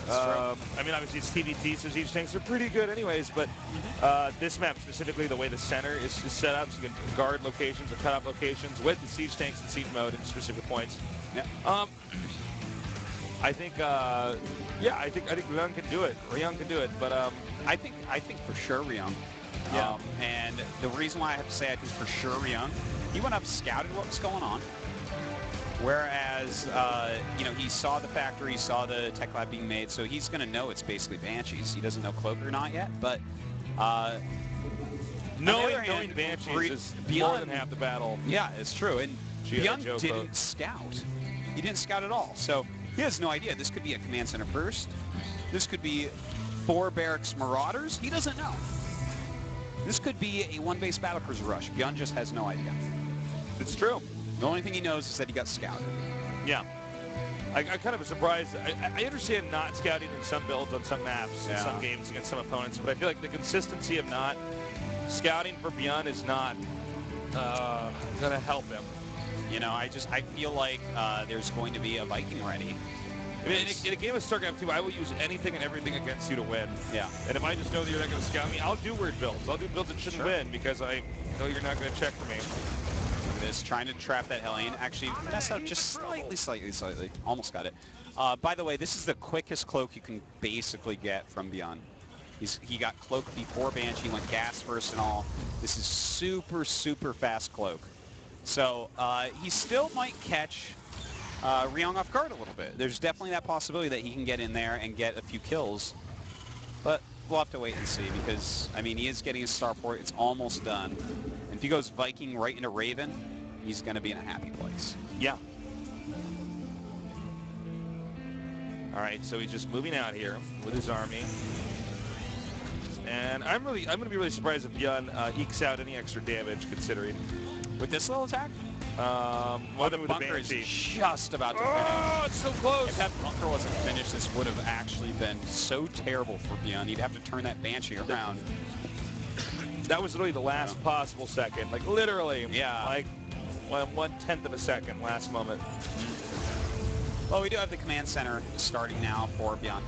I mean, obviously it's TVT, so siege tanks are pretty good anyways, but this map specifically, the way the center is set up, so you can guard locations or cut off locations with the siege tanks in siege mode at specific points. Yeah. I think, yeah, I think Ryung can do it. Ryung can do it, but I think for sure Ryung. Yeah. And the reason why I have to say I think for sure Ryung, he went up, scouted what was going on. Whereas, you know, he saw the factory, saw the tech lab being made, so he's going to know it's basically Banshees. He doesn't know Cloak or not yet, but knowing Banshees is more than half the battle. Yeah, it's true. And G.I. ByuN Joe didn't quote. scout. He didn't scout at all. So he has no idea. This could be a command center burst. This could be 4 barracks marauders. He doesn't know. This could be a one-base battlecruiser rush. ByuN just has no idea. It's true. The only thing he knows is that he got scouted. Yeah. I kind of was surprised. I understand not scouting in some builds on some maps, in some games against some opponents, but I feel like the consistency of not scouting for ByuN is not going to help him. You know, I feel like there's going to be a Viking ready. I mean, in a game of StarCraft 2, I will use anything and everything against you to win. Yeah. And if I just know that you're not going to scout me, I'll do weird builds. I'll do builds that shouldn't win because I know you're not going to check for me. This trying to trap that Hellion. Actually messed up just slightly. Almost got it. By the way, this is the quickest cloak you can basically get from ByuN. He got cloak before Banshee, went gas first and all. This is super, super fast cloak. So he still might catch Ryung off guard a little bit. There's definitely that possibility that he can get in there and get a few kills. But we'll have to wait and see because, I mean, he is getting his starport. It's almost done. And if he goes Viking right into Raven, he's going to be in a happy place. Yeah. All right, so he's just moving out here with his army. And I'm going to be really surprised if ByuN ekes out any extra damage, considering With this little attack? Well, the with bunker is Banshee. just about to finish. Oh, it's so close. If that bunker wasn't finished, this would have actually been so terrible for ByuN. He'd have to turn that Banshee around. That was literally the last possible second. Like, literally. Yeah. Like, 1/10 of a second, last moment. Well, we do have the command center starting now for ByuN.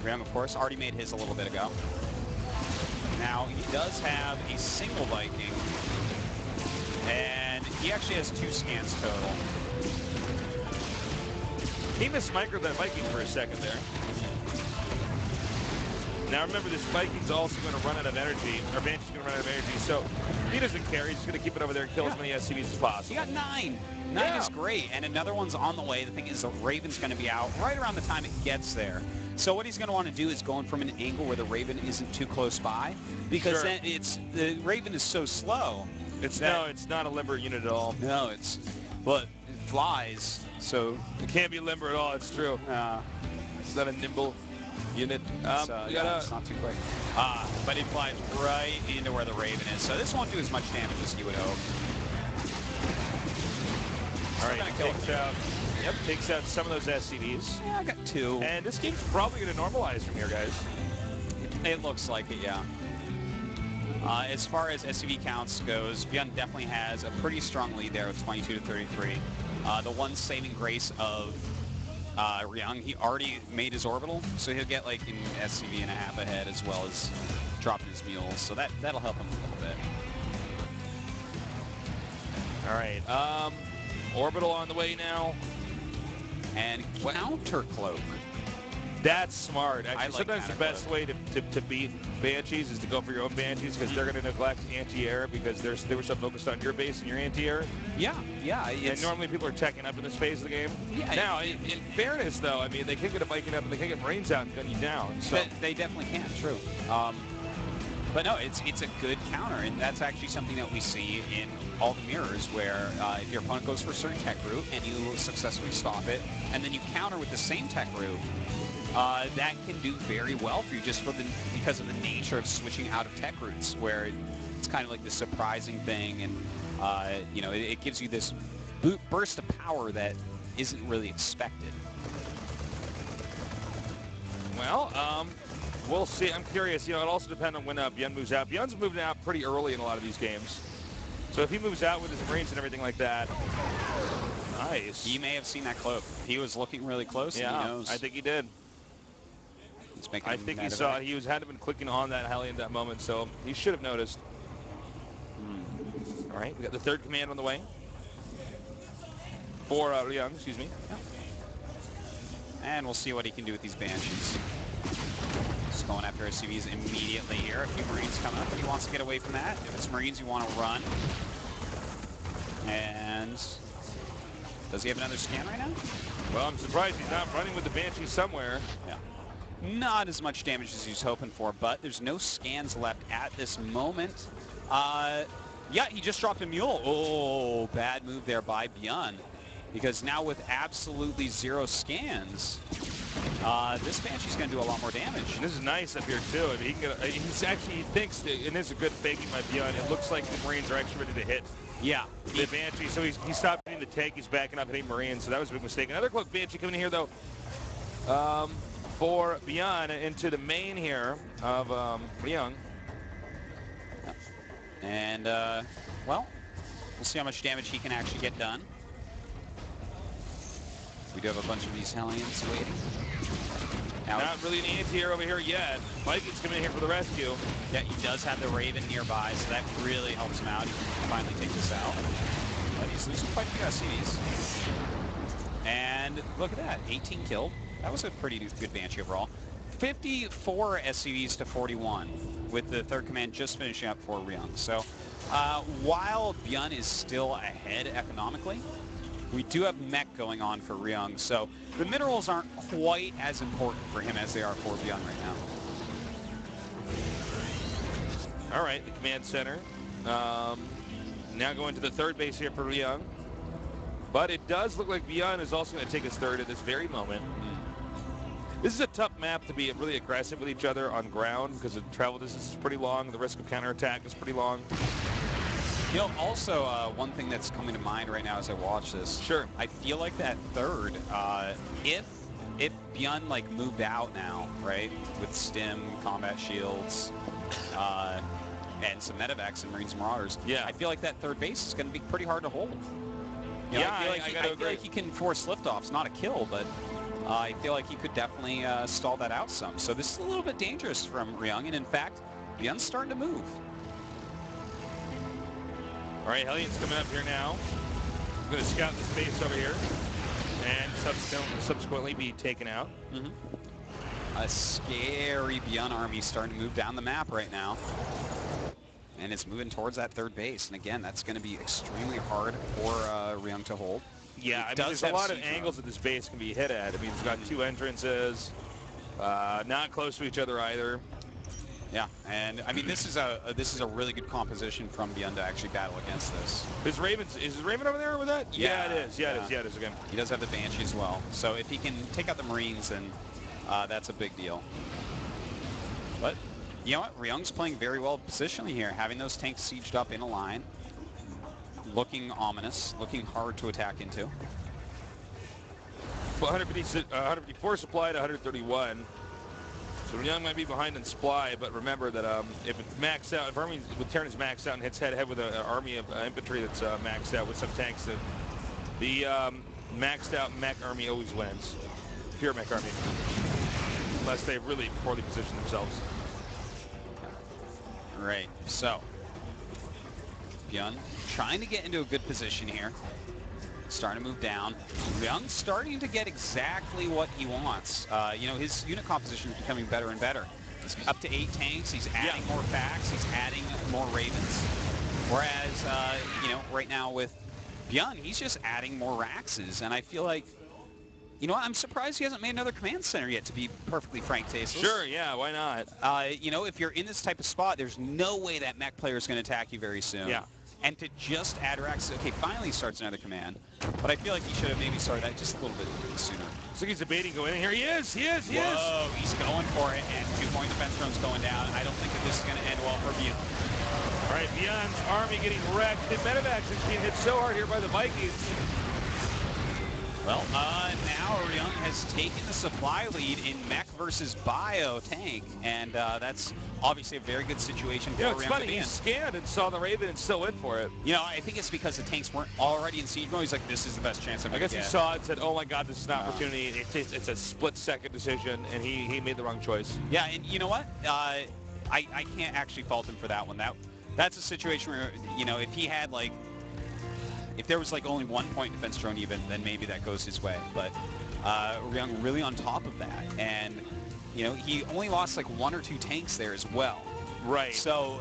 Ryung, of course, already made his a little bit ago. Now, he does have a single Viking, and he actually has 2 scans total. He mismicroed that Viking for a second there. Now remember, this Viking's also going to run out of energy, or Banshee's going to run out of energy, so he doesn't care. He's just going to keep it over there and kill as many SCVs as possible. He got 9. 9 is great, and another one's on the way. The thing is, the Raven's going to be out right around the time it gets there. So what he's going to want to do is go in from an angle where the Raven isn't too close by, because then the Raven is so slow. It's not a limber unit at all. No, well, it flies, so it can't be limber at all. It's true. It's not a nimble unit. It's not too quick. But it flies right into where the Raven is, so this won't do as much damage as you would hope. All right, takes out some of those SCVs. Yeah, I got 2. And this game's probably going to normalize from here, guys. It looks like it, yeah. As far as SCV counts goes, ByuN definitely has a pretty strong lead there with 22 to 33. The one saving grace of Ryung, he already made his orbital, so he'll get like an SCV and a half ahead as well as dropping his mules, so that'll help him a little bit. All right, orbital on the way now. And counter cloak. That's smart. Actually, like sometimes the best way to beat Banshees is to go for your own Banshees, because they're going to neglect anti-air because they were so focused on your base and your anti-air. Yeah. And normally people are teching up in this phase of the game. Yeah. Now, in fairness, though, I mean, they can get a Viking up and they can get Marines out and gun you down. So they definitely can, true. But no, it's a good counter, and that's actually something that we see in all the mirrors, where if your opponent goes for a certain tech route and you successfully stop it, and then you counter with the same tech route, that can do very well for you just because of the nature of switching out of tech routes, where it's kind of like the surprising thing, and it gives you this burst of power that isn't really expected. Well, we'll see. I'm curious. It also depends on when ByuN moves out. ByuN's moving out pretty early in a lot of these games. So if he moves out with his Marines and everything like that, nice. He may have seen that cloak. He was looking really close. Yeah, and he knows. I think he did. I think he saw it. He hadn't been clicking on that heli in that moment, so he should have noticed. All right, we got the third command on the way for Ryung, excuse me. Yeah. And we'll see what he can do with these Banshees. Just going after SCVs immediately here. A few Marines coming up, but he wants to get away from that. If it's Marines, you want to run. And does he have another scan right now? Well, I'm surprised he's not running with the Banshee somewhere. Yeah. Not as much damage as he was hoping for, but there's no scans left at this moment. Yeah, he just dropped a mule. Oh, bad move there by ByuN. Because now with absolutely 0 scans, this Banshee's going to do a lot more damage. And this is nice up here, too. I mean, he thinks, and this is a good faking by ByuN, it looks like the Marines are actually ready to hit. Yeah. The Banshee, so he stopped hitting the tank, he's backing up hitting Marines, so that was a big mistake. Another cloak Banshee coming in here, though, for ByuN into the main here of Ryung. And, well, we'll see how much damage he can actually get done. We do have a bunch of these Hellions waiting. Now, not really an anti-air over here yet. Vikings coming in here for the rescue. Yeah, he does have the Raven nearby, so that really helps him out. He can finally take this out. But he's losing quite a few SCVs. And look at that, 18 killed. That was a pretty good Banshee overall. 54 SCVs to 41, with the third command just finishing up for Ryung. So while ByuN is still ahead economically, we do have mech going on for Ryung, so the minerals aren't quite as important for him as they are for ByuN right now. All right, the command center. Now going to the third base here for Ryung. But it does look like ByuN is also going to take his third at this very moment. This is a tough map to be really aggressive with each other on ground because the travel distance is pretty long. The risk of counterattack is pretty long. You know, also one thing that's coming to mind right now as I watch this. Sure. I feel like that third, if ByuN like moved out now, right, with stim, combat shields, and some medevacs and Marines and Marauders, yeah, I feel like that third base is going to be pretty hard to hold. You know, yeah, I feel like he can force liftoffs, not a kill, but I feel like he could definitely stall that out some. So this is a little bit dangerous from Ryung, and in fact, ByuN's starting to move. All right, Hellion's coming up here now. I'm going to scout the space over here and subsequently be taken out. A scary ByuN army starting to move down the map right now. And it's moving towards that third base. And again, that's going to be extremely hard for Ryung to hold. Yeah, I mean, there's a lot of angles that this base can be hit at. I mean, it's got two entrances, not close to each other either. Yeah, and I mean, this is a really good composition from ByuN to actually battle against this. Is Raven over there with that? Yeah, it is. Yeah, it is again. He does have the Banshee as well. So if he can take out the Marines, then that's a big deal. But you know what? Ryung's playing very well positionally here, having those tanks sieged up in a line, looking ominous, looking hard to attack into. 154 supply to 131. So Ryung might be behind in supply, but remember that if it's maxed out, if army with Terran is maxed out and hits head-to-head with an army of infantry that's maxed out with some tanks, then the maxed out mech army always wins. Pure mech army. Unless they really poorly position themselves. Right, so ByuN trying to get into a good position here. Starting to move down. Ryung's starting to get exactly what he wants. You know, his unit composition is becoming better and better. He's up to 8 tanks. He's adding more packs. He's adding more Ravens. Whereas, you know, right now with ByuN, he's just adding more Raxes. And I feel like, you know what, I'm surprised he hasn't made another command center yet, to be perfectly frank, Tasteless. Sure, yeah, why not? You know, if you're in this type of spot, there's no way that mech player is going to attack you very soon. Yeah. And to just add Raxes, okay, finally he starts another command. But I feel like he should have maybe started that just a little bit sooner. Looks like he's debating going in here. He is. Whoa, he's going for it, and 2-point defense drone's going down. I don't think that this is going to end well for ByuN. All right, ByuN's army getting wrecked. The medevacs is being hit so hard here by the Vikings. Well, now Ryung has taken the supply lead in mech versus bio tank, and that's obviously a very good situation for Ryung. It's funny, he scanned and saw the Raven and still went for it. You know, I think it's because the tanks weren't already in siege mode. He's like, this is the best chance I'm going to get. I guess he saw it and said, oh my God, this is an opportunity. It's a split-second decision, and he made the wrong choice. Yeah, and you know what? I can't actually fault him for that one. That's a situation where, you know, if he had, like, if there was like only 1-point defense drone even, then maybe that goes his way. But Ryung really on top of that. And, you know, he only lost like 1 or 2 tanks there as well. Right. So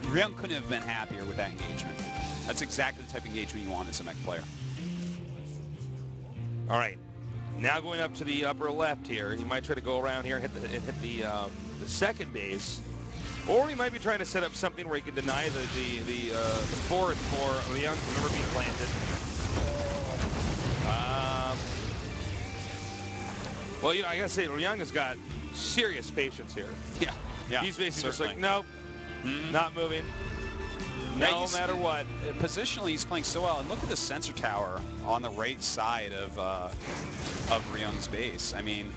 Ryung couldn't have been happier with that engagement. That's exactly the type of engagement you want as a mech player. All right. Now going up to the upper left here. He might try to go around here and hit the second base. Or he might be trying to set up something where he can deny the fourth for Ryung from never being planted. Well, you know, I gotta say, Ryung has got serious patience here. Yeah. He's basically just like, nope, not moving, no matter what. Positionally, he's playing so well. And look at the sensor tower on the right side of Ryung's base. I mean,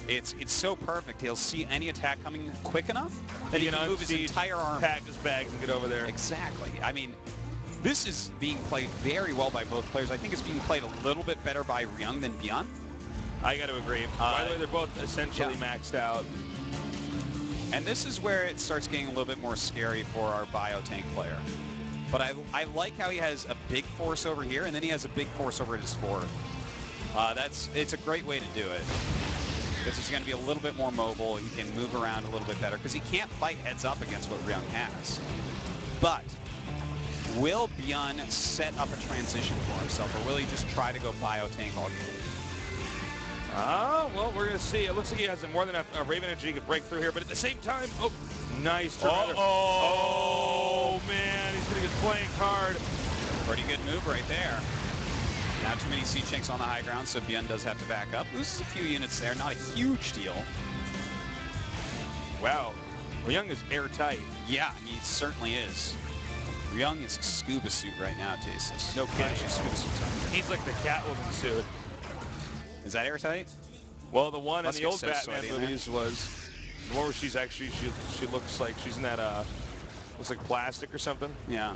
it's so perfect. He'll see any attack coming quick enough that he can move his entire army, pack his bags, and get over there. Exactly. I mean, this is being played very well by both players. I think it's being played a little bit better by Ryung than ByuN. I got to agree. By the way, they're both essentially maxed out. And this is where it starts getting a little bit more scary for our bio tank player. But I like how he has a big force over here, and then he has a big force over his fourth. It's a great way to do it. Because he's going to be a little bit more mobile. He can move around a little bit better because he can't fight heads up against what Ryung has. But will ByuN set up a transition for himself, or will he just try to go bio tank all game? Well, we're going to see. It looks like he has more than enough Raven energy to break through here, but at the same time, oh, nice turn. Oh, man, he's going to get flanked hard. Pretty good move right there. Not too many siege tanks on the high ground, so ByuN does have to back up. Loses a few units there, not a huge deal. Wow, Ryung is airtight. Yeah, he certainly is. Ryung is a scuba suit right now, Tastes. No kidding. Scuba suit's on. He's like the Catwoman suit. Is that airtight? Well, the one Must in the get old so Batman sweaty in movies was the one where she's actually she looks like she's in that looks like plastic or something. Yeah.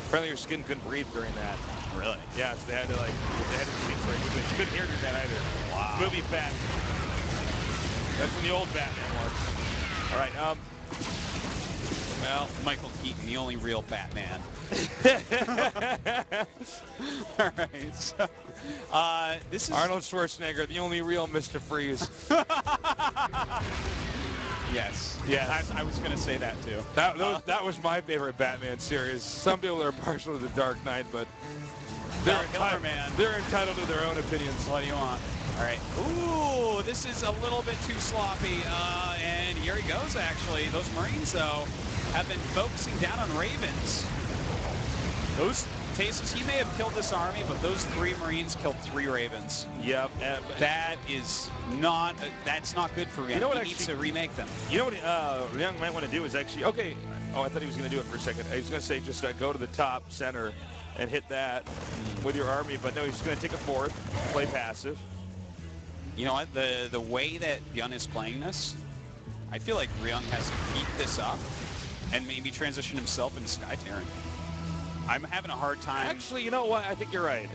Apparently her skin couldn't breathe during that. Really? Yeah, so they had to speak for it. She couldn't hear during that either. Wow. Movie Bat. That's when the old Batman was. All right. Well, Michael Keaton, the only real Batman. All right. So, this is Arnold Schwarzenegger, the only real Mr. Freeze. Yes. Yes. I was going to say that too. That was my favorite Batman series. Some people are partial to the Dark Knight, but they're entitled to their own opinions. What do you want? All right. Ooh, this is a little bit too sloppy. And here he goes, actually. Those Marines, though, have been focusing down on Ravens. Those Tastes, he may have killed this army, but those 3 Marines killed 3 Ravens. Yep. That is not, that's not good for Ryung. You know what, he needs to remake them. You know what Ryung might want to do is actually, okay, oh, I thought he was going to do it for a second. I was going to say just go to the top center and hit that with your army, but no, he's going to take a fourth, play passive. You know what, The way that ByuN is playing this, I feel like Ryung has to keep this up and maybe transition himself into Sky Terran. I'm having a hard time. Actually, you know what? I think you're right.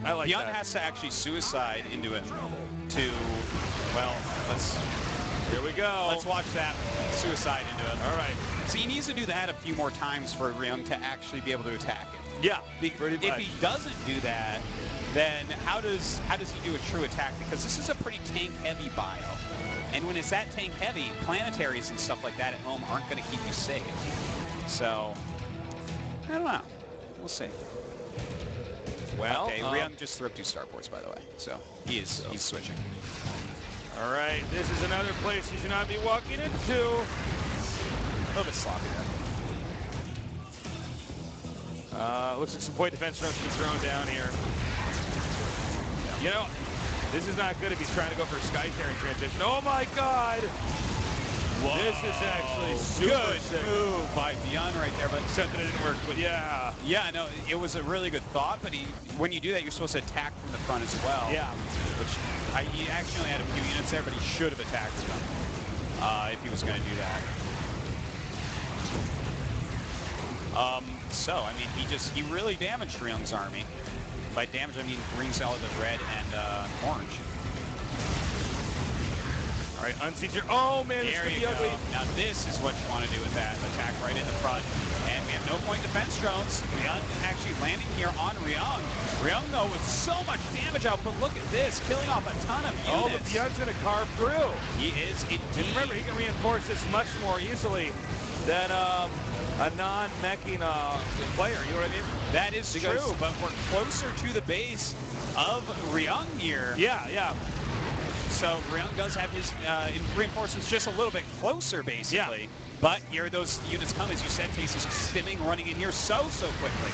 I like ByuN that. has to actually suicide into it to, well, here we go. Let's watch that suicide into it. All right. So he needs to do that a few more times for Ryung to actually be able to attack it. Yeah, pretty much. If he doesn't do that, then how does he do a true attack? Because this is a pretty tank-heavy bio. And when it's that tank-heavy, planetaries and stuff like that at home aren't going to keep you safe. So, I don't know. We'll see. Well, okay, Ryung just threw up 2 starports, by the way. So, he's switching. All right, this is another place you should not be walking into. A little bit sloppy there. Looks like some point defense runs get thrown down here. You know, this is not good if he's trying to go for a Sky Terran transition. Oh my God! Whoa. This is actually super good move by ByuN right there, but except that it didn't work. But yeah, no, it was a really good thought. But when you do that, you're supposed to attack from the front as well. Yeah, which he actually only had a few units there, but he should have attacked them if he was going to do that. So, I mean, he really damaged Ryung's army. By damage, I mean green solid of red and orange. All right, unseat your... Oh, man, there you go. ugly. Now, this is what you want to do with that. Attack right in the front. And we have no point defense drones. ByuN actually landing here on Ryung. Ryung, though, with so much damage output. Look at this, killing off a ton of units. Oh, but ByuN's going to carve through. He is indeed. And remember, he can reinforce this much more easily than a non-meching player, you know what I mean? That is true, but we're closer to the base of Ryung here. Yeah. So Ryung does have his reinforcements just a little bit closer, basically. Yeah. But here those units come, as you said, Case is stimming, running in here so quickly.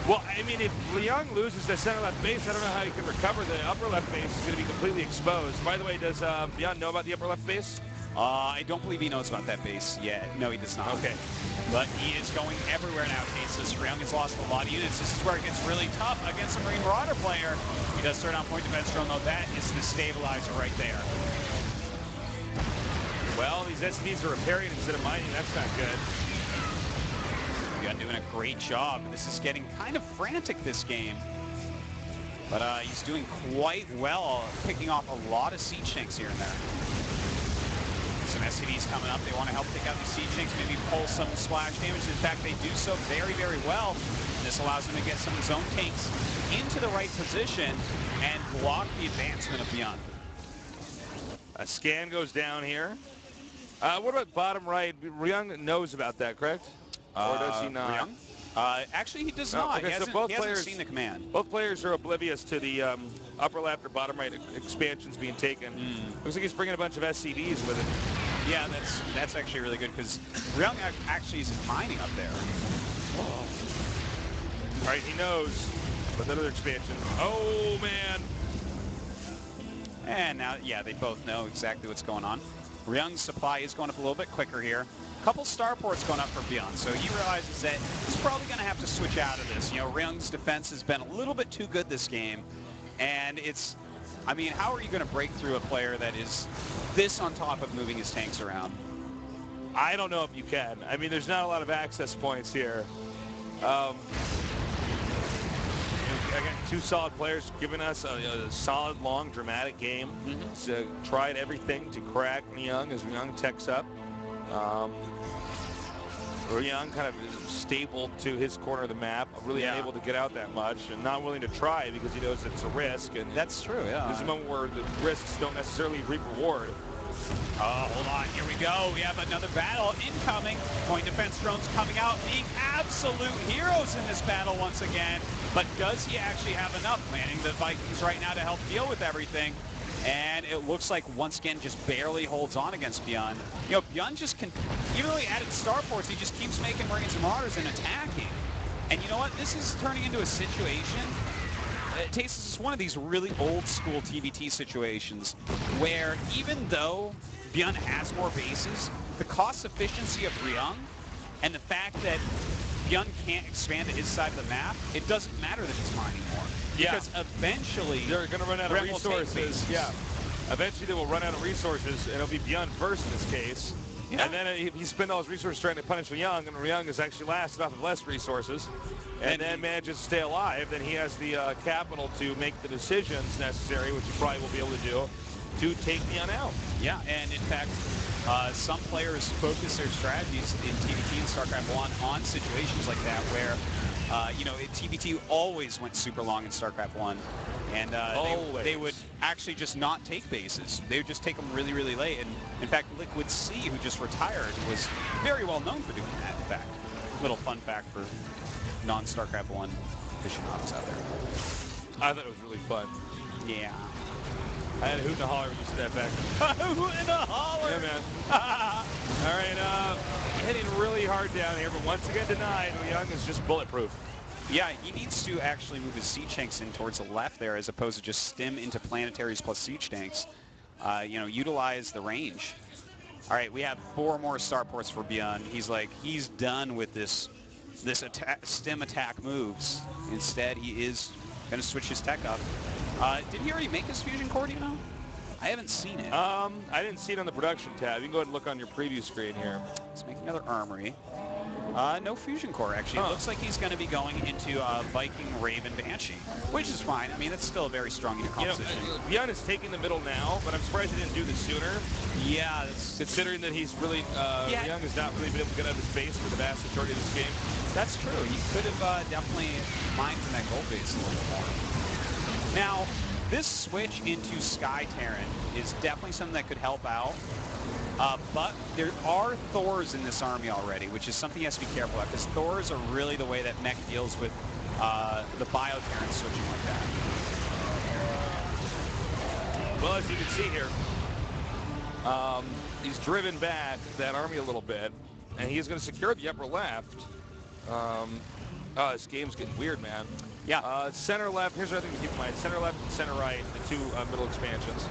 Well, I mean, if Ryung loses the center left base, I don't know how he can recover. The upper left base is going to be completely exposed. By the way, does ByuN know about the upper left base? I don't believe he knows about that base yet. No, he does not. Okay. But he is going everywhere now, Cases. Ryung has lost a lot of units. This is where it gets really tough against a Marine Marauder player. He does turn on point defense drone, though. That is the stabilizer right there. Well, these SCVs are repairing instead of mining. That's not good. ByuN doing a great job. This is getting kind of frantic, this game. But he's doing quite well, picking off a lot of siege tanks here and there. Some SCVs coming up. They want to help take out these siege tanks, maybe pull some splash damage. In fact, they do so very, very well. And this allows them to get some zone tanks into the right position and block the advancement of ByuN. A scan goes down here. What about bottom right? Ryung knows about that, correct? Or does he not? Ryung? Actually, he does not. Okay, He hasn't seen the command. Both players are oblivious to the upper left or bottom right expansions being taken. Looks like he's bringing a bunch of SCVs with him. Yeah, that's actually really good because Ryung actually is mining up there. All right, he knows with another expansion. Oh, man. And now, yeah, they both know exactly what's going on. Ryung's supply is going up a little bit quicker here. A couple starports going up for Byun, so he realizes that he's probably going to have to switch out of this. You know, Ryung's defense has been a little bit too good this game, and it's, I mean, how are you going to break through a player that is this on top of moving his tanks around? I don't know if you can. I mean, there's not a lot of access points here. I got two solid players giving us a solid, long, dramatic game. So tried everything to crack Ryung as Ryung techs up. Ryung kind of stable to his corner of the map, really unable to get out that much, and not willing to try because he knows it's a risk. And that's true, yeah. There's a moment where the risks don't necessarily reap reward. Oh, hold on. Here we go. We have another battle incoming. Point defense drones coming out, being absolute heroes in this battle once again. But does he actually have enough? Planning the Vikings right now to help deal with everything. And it looks like, once again, just barely holds on against ByuN. You know, ByuN just can, even though he added starports, he just keeps making Marines and Marauders and attacking. And you know what? This is turning into a situation. Tastes is one of these really old-school TVT situations where even though ByuN has more bases, the cost efficiency of Ryung and the fact that ByuN can't expand to his side of the map, it doesn't matter that he's mining more. Because eventually they're going to run out of resources. Yeah. Eventually they will run out of resources, and it'll be ByuN first in this case. Yeah. And then he spent all his resources trying to punish Ryung, and Ryung is actually last off of less resources, and then manages to stay alive. Then he has the capital to make the decisions necessary, which he probably will be able to do, to take ByuN out. Yeah, and in fact, some players focus their strategies in TVT and StarCraft 1 on situations like that where, you know, TVT always went super long in StarCraft 1. And they would actually just not take bases. They would just take them really, really late. And in fact, Liquid C, who just retired, was very well known for doing that, in fact. Little fun fact for non-StarCraft 1 aficionados out there. I thought it was really fun. Yeah. I had a hoot and a holler when you said that back. Hoot and a holler! Yeah, man. All right, hitting really hard down here, but once again denied. Ryung is just bulletproof. Yeah, he needs to actually move his siege tanks in towards the left there as opposed to just stim into planetaries plus siege tanks. You know, utilize the range. All right, we have 4 more starports for ByuN. He's done with this stim attack moves. Instead, he is going to switch his tech up. Did he already make his fusion core, do you know? I haven't seen it. I didn't see it on the production tab. You can go ahead and look on your preview screen here. Let's make another armory. No fusion core, actually. It looks like he's going to be going into Viking, Raven, Banshee, which is fine. I mean, that's still a very strong unit composition. ByuN is taking the middle now, but I'm surprised he didn't do this sooner. Yeah. Considering that he's really, Ryung has not really been able to get out of his base for the vast majority of this game. That's true. He could have definitely mined from that gold base a little bit more. Now, this switch into Sky Terran is definitely something that could help out. But there are Thors in this army already, which is something he has to be careful of, because Thors are really the way that mech deals with the Bioterran switching like that. Well, as you can see here, he's driven back that army a little bit, and he's going to secure the upper left. This game's getting weird, man. Yeah. Center left, here's another thing to keep in mind. Center left and center right, the 2 middle expansions.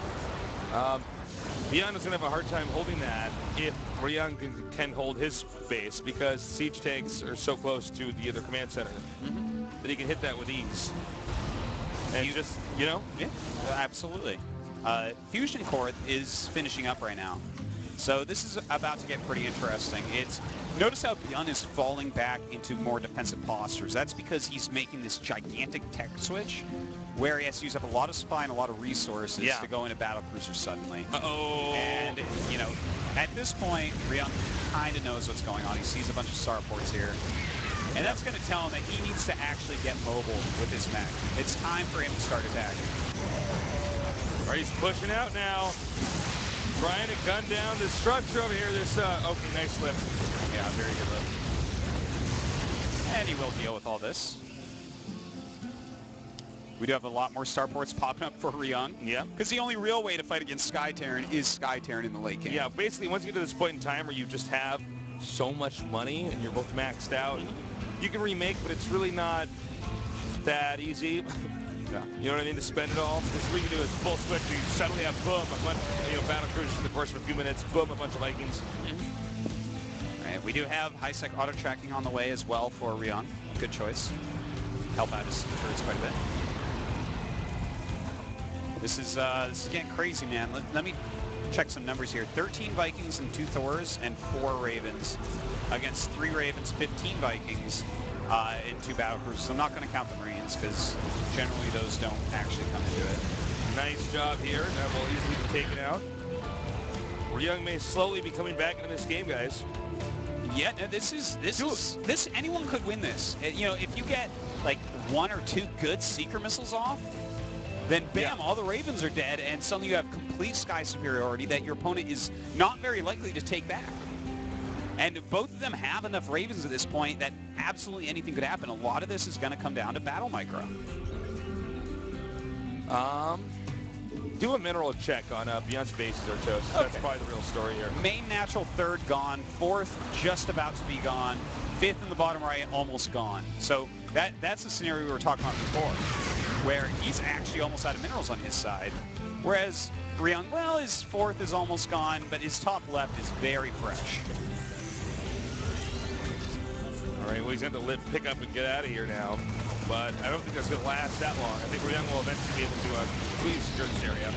ByuN is going to have a hard time holding that if Ryung can hold his base, because siege tanks are so close to the other command center that he can hit that with ease. And just, you know? Yeah, absolutely. Fusion Core is finishing up right now. So this is about to get pretty interesting. Notice how ByuN is falling back into more defensive postures. That's because he's making this gigantic tech switch where he has to use up a lot of supply and a lot of resources to go into battle cruisers suddenly. And, you know, at this point, Ryung kind of knows what's going on. He sees a bunch of starports here. And that's going to tell him that he needs to actually get mobile with his mech. It's time for him to start attacking. All right, he's pushing out now. Trying to gun down this structure over here. This, okay, nice lift. Yeah, very good lift. And he will deal with all this. We do have a lot more starports popping up for Ryung. Yeah. Because the only real way to fight against Sky Terran is Sky Terran in the late game. Yeah, basically, once you get to this point in time where you just have so much money and you're both maxed out, you can remake, but it's really not that easy. Yeah. You know what I mean? To spend it all. This is what you can do is full switch. You suddenly have boom, a bunch, battle cruisers in the course of a few minutes. Boom, a bunch of Vikings. All right, we do have high-sec auto tracking on the way as well for Ryung. Good choice. Help out his turrets quite a bit. This is getting crazy, man. Let me check some numbers here. 13 Vikings and 2 Thors and 4 Ravens against 3 Ravens, 15 Vikings, and 2 battle cruisers. I'm not going to count the Marines because generally those don't actually come into it. Nice job here. That will easily be taken out. Ryung may slowly be coming back into this game, guys. Yeah, this anyone could win this. You know, if you get like 1 or 2 good seeker missiles off, then bam, all the Ravens are dead, and suddenly you have complete sky superiority that your opponent is not very likely to take back. And both of them have enough Ravens at this point that absolutely anything could happen. A lot of this is going to come down to battle micro. Do a mineral check on ByuN's bases or toast. Okay. That's probably the real story here. Main natural 3rd gone, 4th just about to be gone, 5th in the bottom right almost gone. So that's the scenario we were talking about before, where he's actually almost out of minerals on his side. Whereas Ryung, well, his 4th is almost gone, but his top left is very fresh. All right, well, he's going to pick up and get out of here now. But I don't think that's going to last that long. I think Ryung will eventually be able to completely secure this area.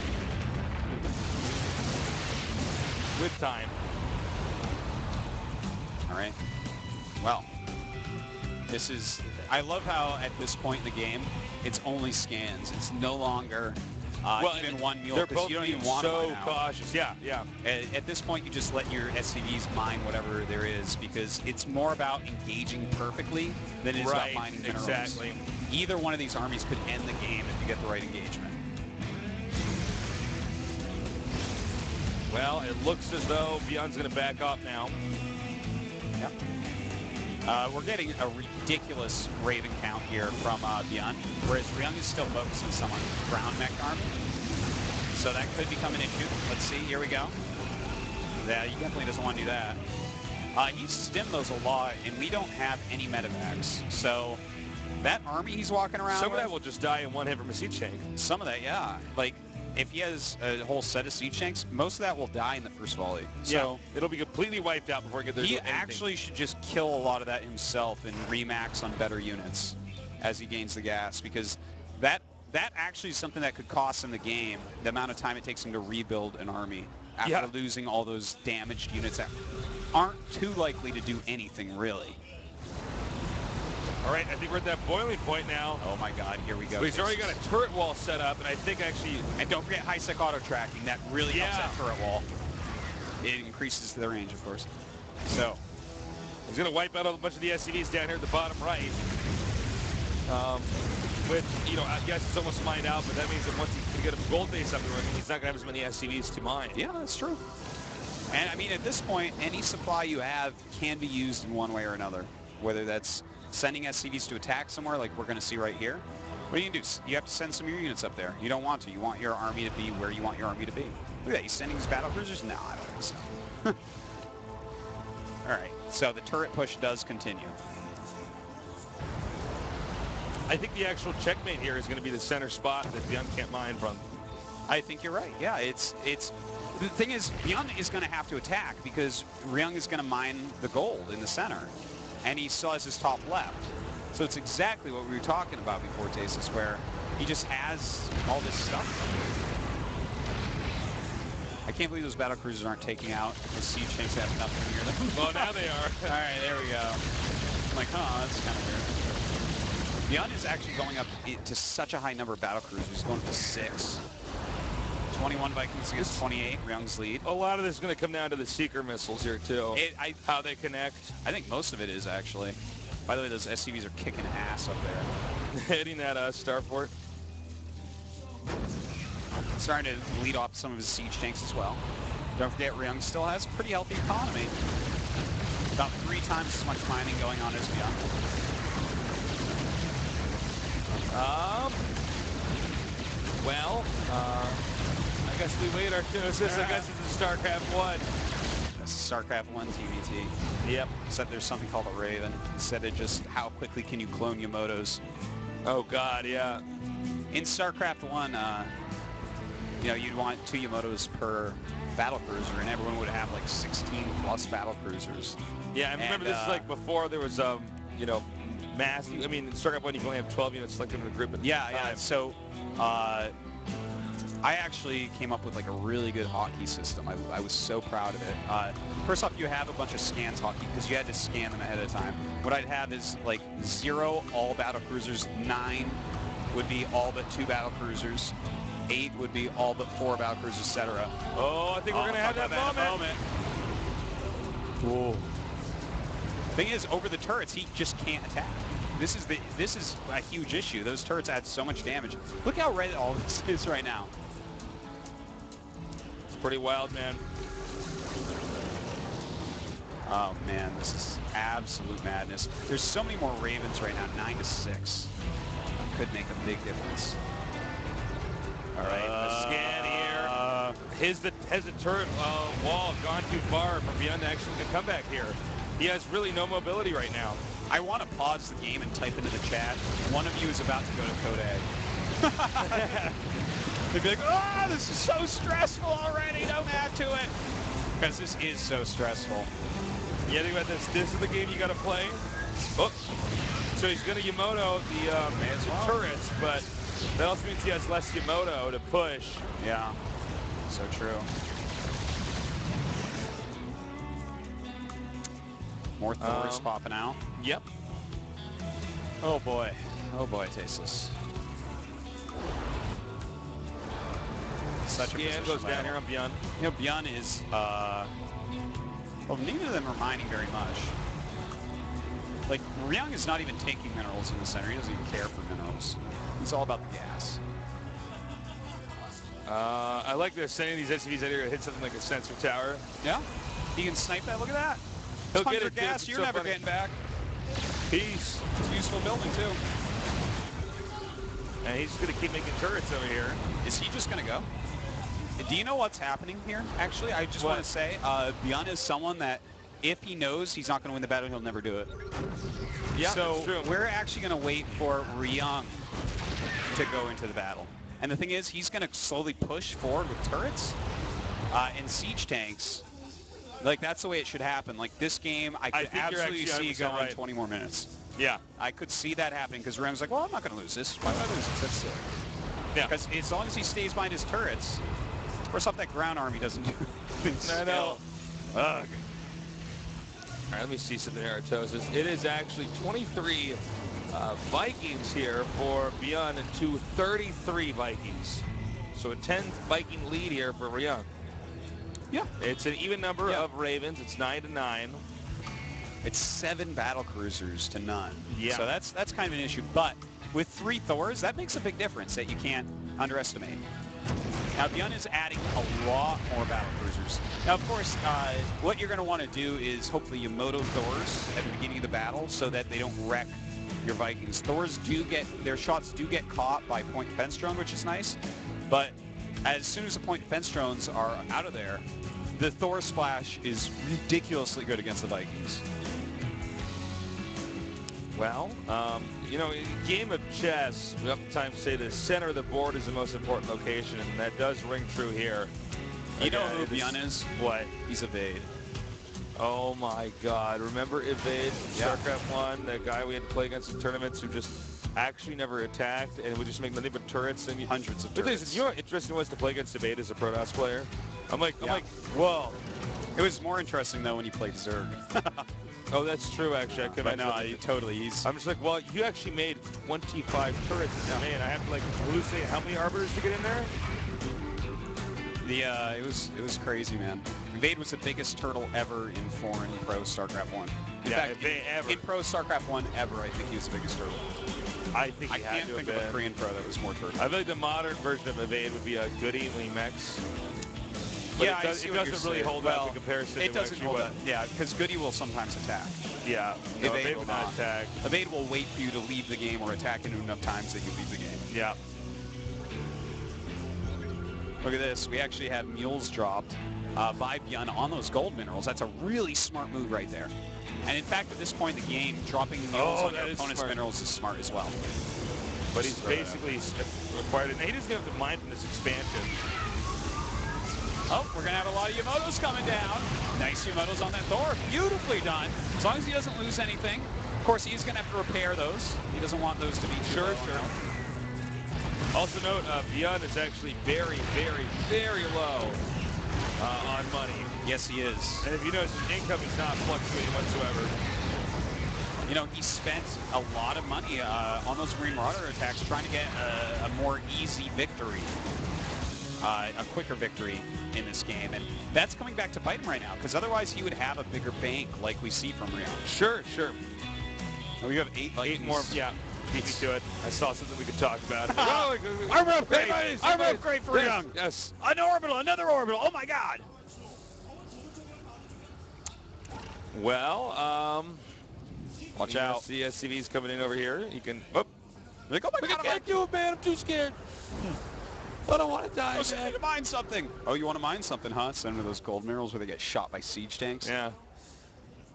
With time. All right. Well, this is... I love how at this point in the game, it's only scans. It's no longer even one mule. They're both you don't even being want so to mine cautious. Yeah. At this point, you just let your SCVs mine whatever there is because it's more about engaging perfectly than it is about mining minerals. Exactly. Either one of these armies could end the game if you get the right engagement. Well, it looks as though ByuN's going to back off now. Yep. We're getting a ridiculous Raven count here from ByuN, whereas Ryung is still focused on someone ground mech army. So that could become an issue. Let's see, here we go. Yeah, he definitely doesn't want to do that. He's stemmed those a lot, and we don't have any medevacs. So that army he's walking around Some with, of that will just die in one hit from a siege tank. Some of that, yeah. Like, if he has a whole set of siege tanks, most of that will die in the first volley. So yeah, it'll be completely wiped out before we get there. He actually should just kill a lot of that himself and remax on better units as he gains the gas, because that actually is something that could cost him the game, the amount of time it takes him to rebuild an army after losing all those damaged units that aren't too likely to do anything, really. All right, I think we're at that boiling point now. Oh my God, here we go. So he's already got a turret wall set up, and I think actually... And don't forget high-sec auto tracking. That really helps that turret wall. It increases the range, of course. So he's going to wipe out a bunch of the SCVs down here at the bottom right. With, I guess it's almost mined out, but that means that once he can get a gold base up and running, he's not going to have as many SCVs to mine. Yeah, that's true. And I mean, at this point, any supply you have can be used in one way or another, whether that's sending SCVs to attack somewhere like we're going to see right here. What do you do? You have to send some of your units up there. You don't want to. You want your army to be where you want your army to be. Look at that. He's sending his battle cruisers? No, I don't think so. All right. So the turret push does continue. I think the actual checkmate here is going to be the center spot that ByuN can't mine from. I think you're right. Yeah, it's the thing is, ByuN is going to have to attack because Ryung is going to mine the gold in the center, and he still has his top left. So it's exactly what we were talking about before, Tasis, where he just has all this stuff. I can't believe those battle cruisers aren't taking out the siege tanks that have nothing near them. Well, now they are. All right, there we go. I'm like, huh, that's kind of weird. ByuN is actually going up to such a high number of battle cruisers. He's going up to 6. 21 Vikings against 28, Ryung's lead. A lot of this is going to come down to the seeker missiles here, too. How they connect. I think most of it is, actually. By the way, those SCVs are kicking ass up there. Hitting that Starfort. Starting to lead off some of his siege tanks as well. Don't forget, Ryung still has a pretty healthy economy. About 3 times as much mining going on as ByuN. I guess we wait our Genesis. I guess it's a StarCraft 1. That's StarCraft 1 TVT. Yep. Except there's something called a Raven. Instead of just how quickly can you clone Yamotos. Oh, God, yeah. In StarCraft 1, you know, you'd want 2 Yamatos per battle cruiser, and everyone would have like 16 plus battle cruisers. Yeah, I remember this is like before there was, you know, mass. I mean, in StarCraft 1, you can only have 12 units selected in a group at yeah. So, I actually came up with like a really good hotkey system. I was so proud of it. First off, you have a bunch of scans hotkey because you had to scan them ahead of time. What I'd have is like 0 all battle cruisers, 9 would be all but 2 battle cruisers, 8 would be all but 4 battle cruisers, etc. Oh, I think we're gonna have that moment. Whoa. Thing is, over the turrets, he just can't attack. This is a huge issue. Those turrets add so much damage. Look how red all this is right now. It's pretty wild, man. Oh man, this is absolute madness. There's so many more Ravens right now, 9-6. Could make a big difference. All right, the scan here. Has the turret wall gone too far for ByuN to actually make a comeback here? He has really no mobility right now. I want to pause the game and type into the chat, one of you is about to go to Code A. They'd be like, oh, this is so stressful already, don't add to it. Because this is so stressful. Yeah, think about this. This is the game you got to play. Oh. So he's going to Yamato the turrets, but that also means he has less Yamato to push. Yeah, so true. More Thors popping out. Yep. Oh boy, Tasteless. Such a scan goes down here on ByuN. You know, ByuN is, well, neither of them are mining very much. Like, Ryung is not even taking minerals in the center. He doesn't even care for minerals. He's all about the gas. I like they're sending these SCVs out here to hit something like a sensor tower. Yeah? He can snipe that. Look at that. He'll get it, gas. You're so never getting back. Peace. It's a useful building, too. And he's just going to keep making turrets over here. Is he just going to go? Do you know what's happening here? Actually, I just want to say, ByuN is someone that if he knows he's not going to win the battle, he'll never do it. Yeah, so that's true. We're actually going to wait for Ryung to go into the battle. And the thing is, he's going to slowly push forward with turrets and siege tanks. Like, that's the way it should happen. Like, this game, I could absolutely see going 20 more minutes. Yeah. I could see that happening because Ryung's like, well, I'm not going to lose this. Why would I lose this? That's silly. Yeah. Because as long as he stays behind his turrets, first off, that ground army doesn't do anything. I know. Ugh. All right, let me see something here, Artosis. It is actually 23 Vikings here for ByuN and 233 Vikings. So a 10 Viking lead here for Ryung. Yeah. It's an even number of Ravens. It's 9-9. It's 7 battle cruisers to none. Yeah. So that's kind of an issue. But with 3 Thors, that makes a big difference that you can't underestimate. Now, ByuN is adding a lot more battle cruisers. Now, of course, what you're going to want to do is hopefully Yamato Thors at the beginning of the battle so that they don't wreck your Vikings. Thors their shots do get caught by point defense drone, which is nice. But as soon as the point defense drones are out of there, the Thor splash is ridiculously good against the Vikings. Well, you know, in a game of chess, we oftentimes say the center of the board is the most important location, and that does ring true here. You know who ByuN is? What? He's Evade. Oh my God! Remember Evade, StarCraft 1, that guy we had to play against in tournaments who just actually never attacked, and would just make nothing but turrets and hundreds of turrets. You know what interesting was to play against Evade as a Protoss player? I'm like, whoa. It was more interesting though when you played Zerg. Oh, that's true, actually. I know, totally. I'm just like, well, you actually made 25 turrets. Man, I have to, like, hallucinate how many arbiters to get in there? It was crazy, man. Evade was the biggest turtle ever in foreign Pro StarCraft 1. In fact, in Pro StarCraft 1 ever, I think he was the biggest turtle. I think he had to have been. I can't think of a Korean Pro that was more turtle. I feel like the modern version of Evade would be a Goody when he mechs. But yeah, it doesn't really hold up in comparison. It doesn't hold up. Yeah, because Goody will sometimes attack. Yeah, no, Evade will not attack. Evade will wait for you to leave the game or attack you enough times that you leave the game. Yeah. Look at this. We actually have mules dropped by ByuN on those gold minerals. That's a really smart move right there. And in fact, at this point in the game, dropping mules on your opponent's minerals is smart as well. But he's basically acquired it. And he doesn't have to mind from this expansion. Oh, we're going to have a lot of Yamotos coming down. Nice Yamotos on that Thor. Beautifully done. As long as he doesn't lose anything. Of course, he's going to have to repair those. He doesn't want those to be too low. Also note, Byun is actually very, very, very low on money. Yes, he is. And if you notice, his income is not fluctuating whatsoever. You know, he spent a lot of money on those Marine Marauder attacks trying to get a more easy victory. A quicker victory in this game. And that's coming back to bite him right now, because otherwise he would have a bigger bank like we see from Ryung. Sure. We have 8 more, yeah. Beat me to it. I saw something we could talk about. Armor upgrade! Armor upgrade for Ryung! Yes. An orbital, another orbital! Oh my god! Well, watch out. The SCV's coming in over here. You can... Oh, like, oh my god, I can't do it, man. I'm too scared. I don't want to die, man. I need to mine something. Oh, you want to mine something, huh? Send them to those gold minerals where they get shot by siege tanks? Yeah.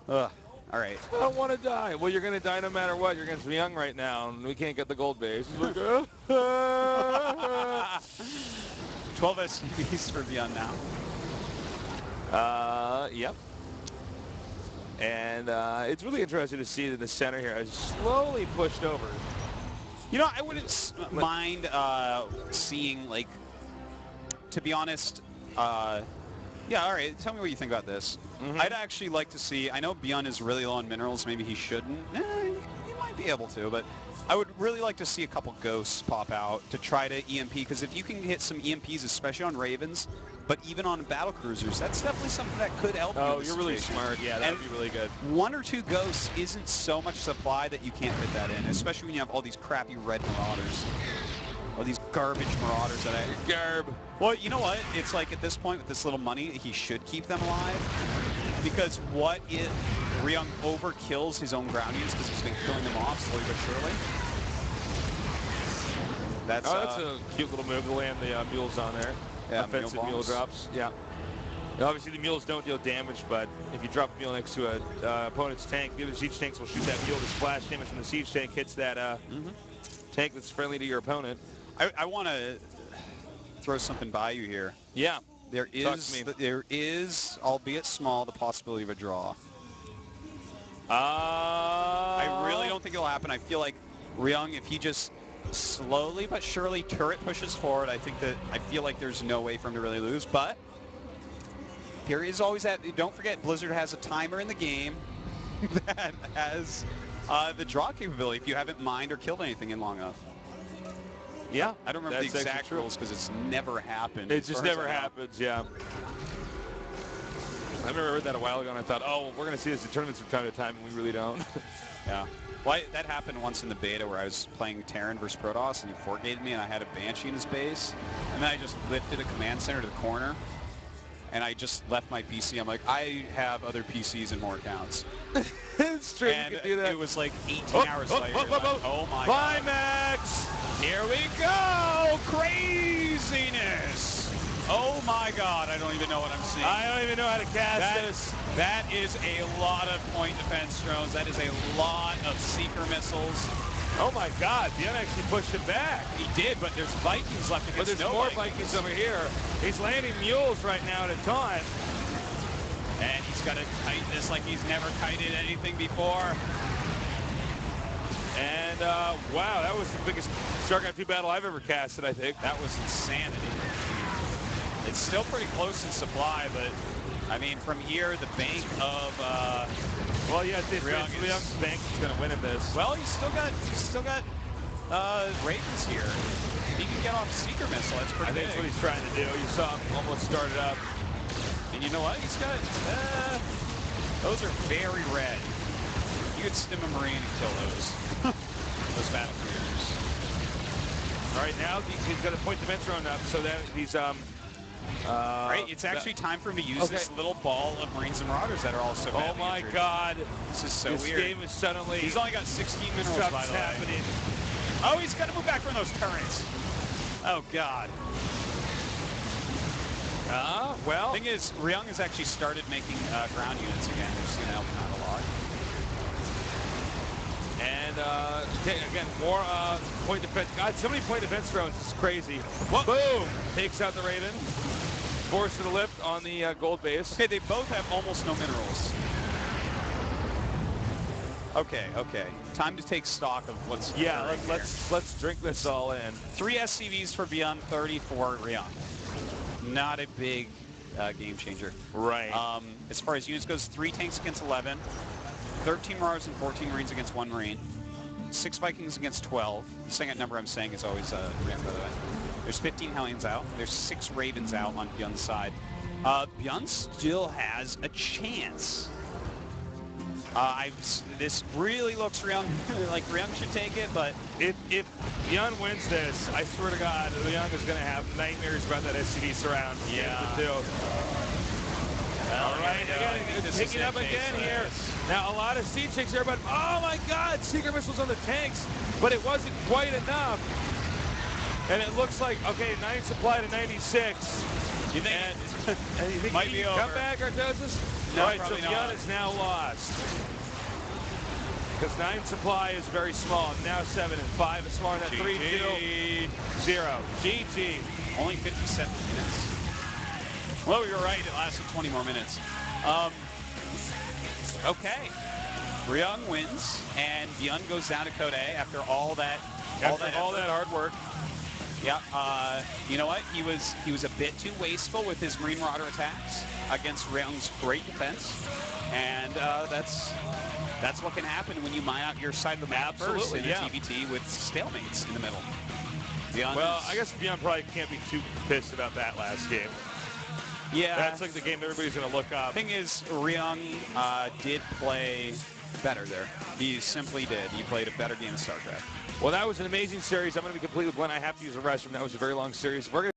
Ugh. All right. I don't want to die. Well, you're going to die no matter what. You're against Ryung right now, and we can't get the gold base. He's like, 12 SCVs for Byun now. Yep. And it's really interesting to see that the center here is slowly pushed over. You know, I wouldn't mind seeing, like, to be honest, yeah, all right, tell me what you think about this. I'd actually like to see, I know Byun is really low on minerals, maybe he shouldn't. He might be able to, but I would really like to see a couple ghosts pop out to try to EMP, because if you can hit some EMPs, especially on Ravens, but even on battle cruisers, that's definitely something that could help you. Oh, you're really smart. Yeah, that would be really good. 1 or 2 ghosts isn't so much supply that you can't fit that in, especially when you have all these crappy red marauders. All these garbage marauders that Garb. Well, you know what? It's like at this point with this little money, he should keep them alive. Because what if Ryung overkills his own ground units because he's been killing them off slowly but surely? That's a cute little move to land the mules on there. Yeah, offensive mule drops. Yeah. Now, obviously, the mules don't deal damage, but if you drop a mule next to an opponent's tank, the other siege tanks will shoot that mule to splash damage from the siege tank hits that tank that's friendly to your opponent. I want to throw something by you here. Yeah. There is, albeit small, the possibility of a draw. I really don't think it'll happen. I feel like Ryung, if he just slowly but surely turret pushes forward, I feel like there's no way for him to really lose. But there is always that. Don't forget, Blizzard has a timer in the game that has the draw capability if you haven't mined or killed anything in long enough. Yeah, I don't remember the exact rules because it's never happened. It just never happens, yeah. I remember I read that a while ago and I thought, oh, we're going to see this in tournaments from time to time, and we really don't. Yeah. Well, that happened once in the beta where I was playing Terran versus Protoss, and he four-gated me, and I had a Banshee in his base. And then I just lifted a command center to the corner, and I just left my PC. I'm like, I have other PCs and more accounts. It's true, and you can do that. It was like 18 hours later. Oh my god. Climax! Here we go! Craziness! Oh my god, I don't even know what I'm seeing. I don't even know how to cast this. That is a lot of point defense drones. That is a lot of seeker missiles. Oh my god, Byun actually pushed it back. He did, but there's Vikings left against But there's more Vikings over here. He's landing mules right now at a time. And he's got to kite this like he's never kited anything before. And, wow, that was the biggest StarCraft 2 battle I've ever casted, I think. That was insanity. It's still pretty close in supply, but, I mean, from here, the bank of, well, yeah, Ryung's bank is going to win in this. Well, he's still got Ravens here. He can get off a seeker missile. That's pretty big. I think that's what he's trying to do. You saw him almost start it up. And you know what? He's got, those are very red. You could stim a Marine and kill those. Those battle cruisers. All right, now he's got a point defense run up, so that he's, right, it's actually time for him to use this little ball of Marines and Marauders that are also badly Oh my injured. god. This is so weird. This game is suddenly... He's only got 16 minerals, by the way. Happening. Oh, he's got to move back from those turrets. Oh, god. Well... The thing is, Ryung has actually started making ground units again, which is going to help him out a lot. And again, more point defense. God, so many point defense rounds. It's crazy. Whoa. Boom! Takes out the Raven. Force to the lift on the gold base. Okay, they both have almost no minerals. Okay. Time to take stock of what's let's drink this all in. 3 SCVs for ByuN, 30 for Ryung. Not a big game changer. Right. As far as units goes, 3 tanks against 11, 13 Mars and 14 Marines against 1 Marine, 6 Vikings against 12. The second number I'm saying is always Ryung, by the way. There's 15 Hellions out. There's 6 Ravens out on ByuN's side. ByuN still has a chance. This really looks like Ryung should take it, but if ByuN wins this, I swear to God, Ryung is going to have nightmares about that SCV surround. Yeah. All right, again, picking up again here. Now, a lot of siege tanks here, but oh my God, secret missiles on the tanks, but it wasn't quite enough. And it looks like, okay, 9 supply to 96. You think it might be over? Come back, Artosis? No, all right, so probably ByuN not. is now lost. Because 9 supply is very small. Now 7 and 5 is smaller than 3, 2, 0. GG. Only 57 minutes. Well, you're right. It lasted 20 more minutes. Okay. Ryung wins, and ByuN goes down to Code A after all that hard work. Yeah. You know what? He was a bit too wasteful with his Marine Marauder attacks against Ryung's great defense, and that's what can happen when you mine out your side of the map first in a TVT with stalemates in the middle. Well, I guess ByuN probably can't be too pissed about that last game. Yeah. That's like the game everybody's going to look up. Thing is, Ryung did play better there. He simply did. He played a better game of StarCraft. Well, that was an amazing series. I'm going to be completely blunt. I have to use the restroom. That was a very long series. We're gonna